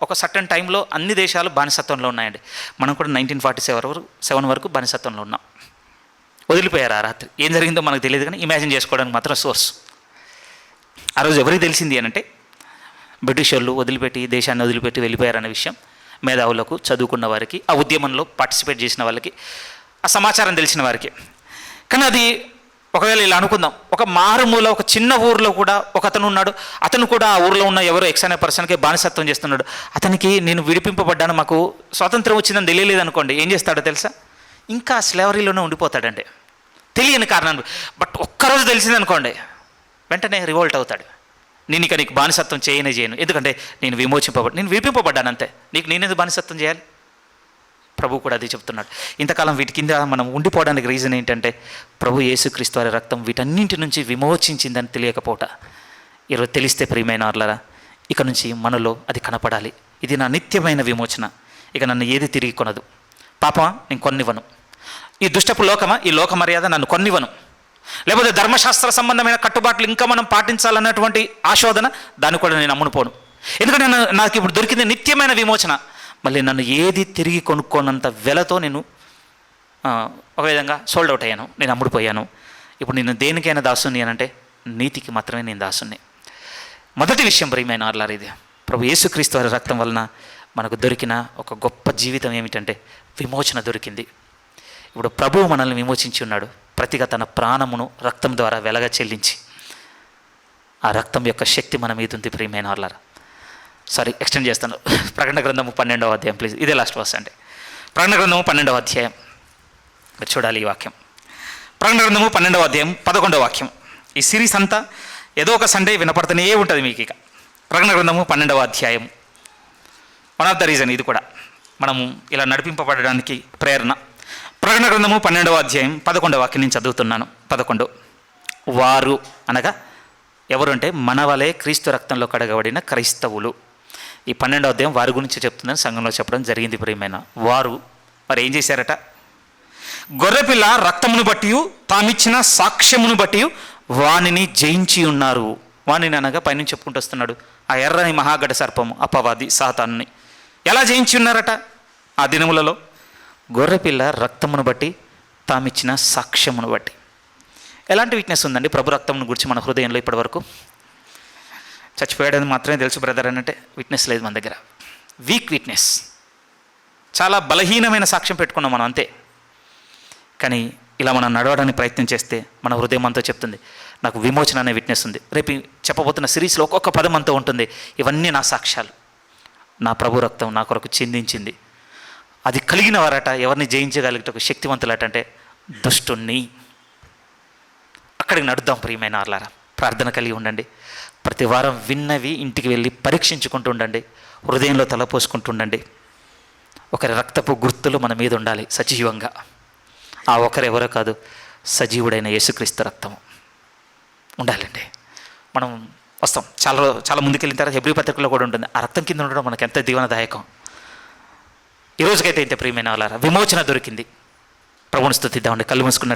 ఒక సర్టన్ టైంలో అన్ని దేశాలు బానిసత్వంలో ఉన్నాయండి. మనం కూడా 1947 వరకు బానిసత్వంలో ఉన్నాం. వదిలిపోయారు ఆ రాత్రి. ఏం జరిగిందో మనకు తెలియదు, కానీ ఇమాజిన్ చేసుకోవడానికి మాత్రం సోర్స్. ఆ రోజు ఎవరికి తెలిసింది అని అంటే బ్రిటిష్ వాళ్ళు వదిలిపెట్టి దేశాన్ని వదిలిపెట్టి వెళ్ళిపోయారనే విషయం మేధావులకు, చదువుకున్న వారికి, ఆ ఉద్యమంలో పార్టిసిపేట్ చేసిన వాళ్ళకి, ఆ సమాచారం తెలిసిన వారికి. కానీ అది ఒకవేళ ఇలా అనుకుందాం, ఒక మారుమూల ఒక చిన్న ఊరిలో కూడా ఒక అతను ఉన్నాడు. అతను కూడా ఆ ఊరిలో ఉన్న ఎవరో ఎక్స్ అనే పర్సన్కి బానిసత్వం చేస్తున్నాడు. అతనికి నేను విడిపింపబడ్డాను, మాకు స్వాతంత్రం వచ్చిందని తెలియలేదు అనుకోండి, ఏం చేస్తాడో తెలుసా? ఇంకా స్లేవరీలోనే ఉండిపోతాడండి, తెలియని కారణాలు. బట్ ఒక్కరోజు తెలిసిందనుకోండి, వెంటనే రివోల్ట్ అవుతాడు. నేను ఇక నీకు బానిసత్వం చేయను, ఎందుకంటే నేను నేను విడిపింపబడ్డాను అంతే, నీకు నేనేది బానిసత్వం చేయాలి? ప్రభు కూడా అది చెప్తున్నాడు. ఇంతకాలం వీటి కింద మనం ఉండిపోవడానికి రీజన్ ఏంటంటే ప్రభు యేసుక్రీస్తు వారి రక్తం వీటన్నింటి నుంచి విమోచించిందని తెలియకపోవట. ఈరోజు తెలిస్తే ప్రియమైన వాళ్ళరా, ఇక నుంచి మనలో అది కనపడాలి. ఇది నా నిత్యమైన విమోచన, ఇక నన్ను ఏది తిరిగి కొనదు. పాపమా, నేను కొన్నివ్వను. ఈ దుష్టపు లోకమా, ఈ లోక మర్యాద నన్ను కొన్నివ్వను. లేకపోతే ధర్మశాస్త్ర సంబంధమైన కట్టుబాట్లు ఇంకా మనం పాటించాలన్నటువంటి ఆశోధన, దాన్ని కూడా నేను అమ్ముడుపోను. ఎందుకంటే నాకు ఇప్పుడు దొరికింది నిత్యమైన విమోచన. మళ్ళీ నన్ను ఏది తిరిగి కొనుక్కోనంత వెలతో నేను ఒక విధంగా సోల్డ్ అవుట్ అయ్యాను, నేను అమ్ముడుపోయాను. ఇప్పుడు నేను దేనికైనా దాసుని అని అంటే నీతికి మాత్రమే నేను దాసుని. మొదటి విషయం ప్రియమైన వాళ్ళారా, ఇది ప్రభు యేసుక్రీస్తు వారి రక్తం వలన మనకు దొరికిన ఒక గొప్ప జీవితం ఏమిటంటే విమోచన దొరికింది. ఇప్పుడు ప్రభువు మనల్ని విమోచించి ఉన్నాడు, ప్రతిగా తన ప్రాణమును రక్తం ద్వారా వెలగా చెల్లించి. ఆ రక్తం యొక్క శక్తి మన మీద ఉంది ప్రియమైన వాళ్ళారా. సారీ, ఎక్స్టెండ్ చేస్తాను. ప్రకటన గ్రంథము 12వ అధ్యాయం ప్లీజ్, ఇదే లాస్ట్ వర్స్ అండి. ప్రకటన గ్రంథము 12వ అధ్యాయం మీరు చూడాలి ఈ వాక్యం. ప్రకటన గ్రంథము 12వ అధ్యాయం 11వ వాక్యం. ఈ సిరీస్ అంతా ఏదో ఒక సండే వినపడుతూనే ఉంటుంది మీకు. ఇక ప్రకటన గ్రంథము 12వ అధ్యాయం, వన్ ఆఫ్ ద రీజన్ ఇది కూడా మనము ఇలా నడిపింపబడడానికి ప్రేరణ. ప్రకటన గ్రంథము 12వ అధ్యాయం 11వ వాక్యం నేను చదువుతున్నాను. 11. వారు అనగా ఎవరు అంటే మన వలె క్రీస్తు రక్తంలో కడగబడిన క్రైస్తవులు. ఈ 12వ అధ్యాయం వారి గురించి చెప్తుందని సంఘంలో చెప్పడం జరిగింది ప్రియమైన. వారు మరి ఏం చేశారట? గొర్రెపిల్ల రక్తమును బట్టి తామిచ్చిన సాక్ష్యమును బట్టి వానిని జయించి ఉన్నారు. వానిని అనగా పైనుంచి చెప్పుకుంటూ వస్తున్నాడు, ఆ ఎర్రని మహాగడ సర్పము అపవాది సాతానుని. ఎలా జయించి ఉన్నారట? ఆ దినములలో గొర్రెపిల్ల రక్తమును బట్టి తామిచ్చిన సాక్ష్యమును బట్టి. ఎలాంటి వీక్నెస్ ఉందండి ప్రభు రక్తంను గురించి మన హృదయంలో ఇప్పటి వరకు? చచ్చిపోయాడని మాత్రమే తెలుసు బ్రదర్ అంటే విట్నెస్ లేదు మన దగ్గర. వీక్ విట్నెస్, చాలా బలహీనమైన సాక్ష్యం పెట్టుకున్నాం మనం అంతే. కానీ ఇలా మనం నడవడానికి ప్రయత్నం చేస్తే మన హృదయం అంతా చెప్తుంది నాకు విమోచన అనే విట్నెస్ ఉంది. రేపు చెప్పబోతున్న సిరీస్లో ఒక్కొక్క పదం అంతా ఉంటుంది, ఇవన్నీ నా సాక్ష్యాలు, నా ప్రభు రక్తం నా కొరకు చిందించింది. అది కలిగిన వారట ఎవరిని జయించగలిగే శక్తివంతులట అంటే దుష్టుణ్ణి. అక్కడికి నడుద్దాం ప్రియమైన వాళ్ళారా. ప్రార్థన కలిగి ఉండండి. ప్రతి వారం విన్నవి ఇంటికి వెళ్ళి పరీక్షించుకుంటూ ఉండండి, హృదయంలో తలపోసుకుంటుండండి. ఒకరి రక్తపు గుర్తులు మన మీద ఉండాలి సజీవంగా. ఆ ఒకరెవరో కాదు, సజీవుడైన యేసుక్రీస్తు రక్తము ఉండాలండి. మనం వస్తాం చాలా చాలా ముందుకెళ్ళిన తర్వాత హెబ్రీ పత్రికలో కూడా ఉంటుంది. ఆ రక్తం కింద ఉండడం మనకు ఎంత దీవనదాయకం. ఈ రోజుకైతే ఇంత ప్రియమైన వాళ్ళారా, విమోచన దొరికింది. ప్రభువుని స్తుతిద్దామండి. కళ్ళు మూసుకున్న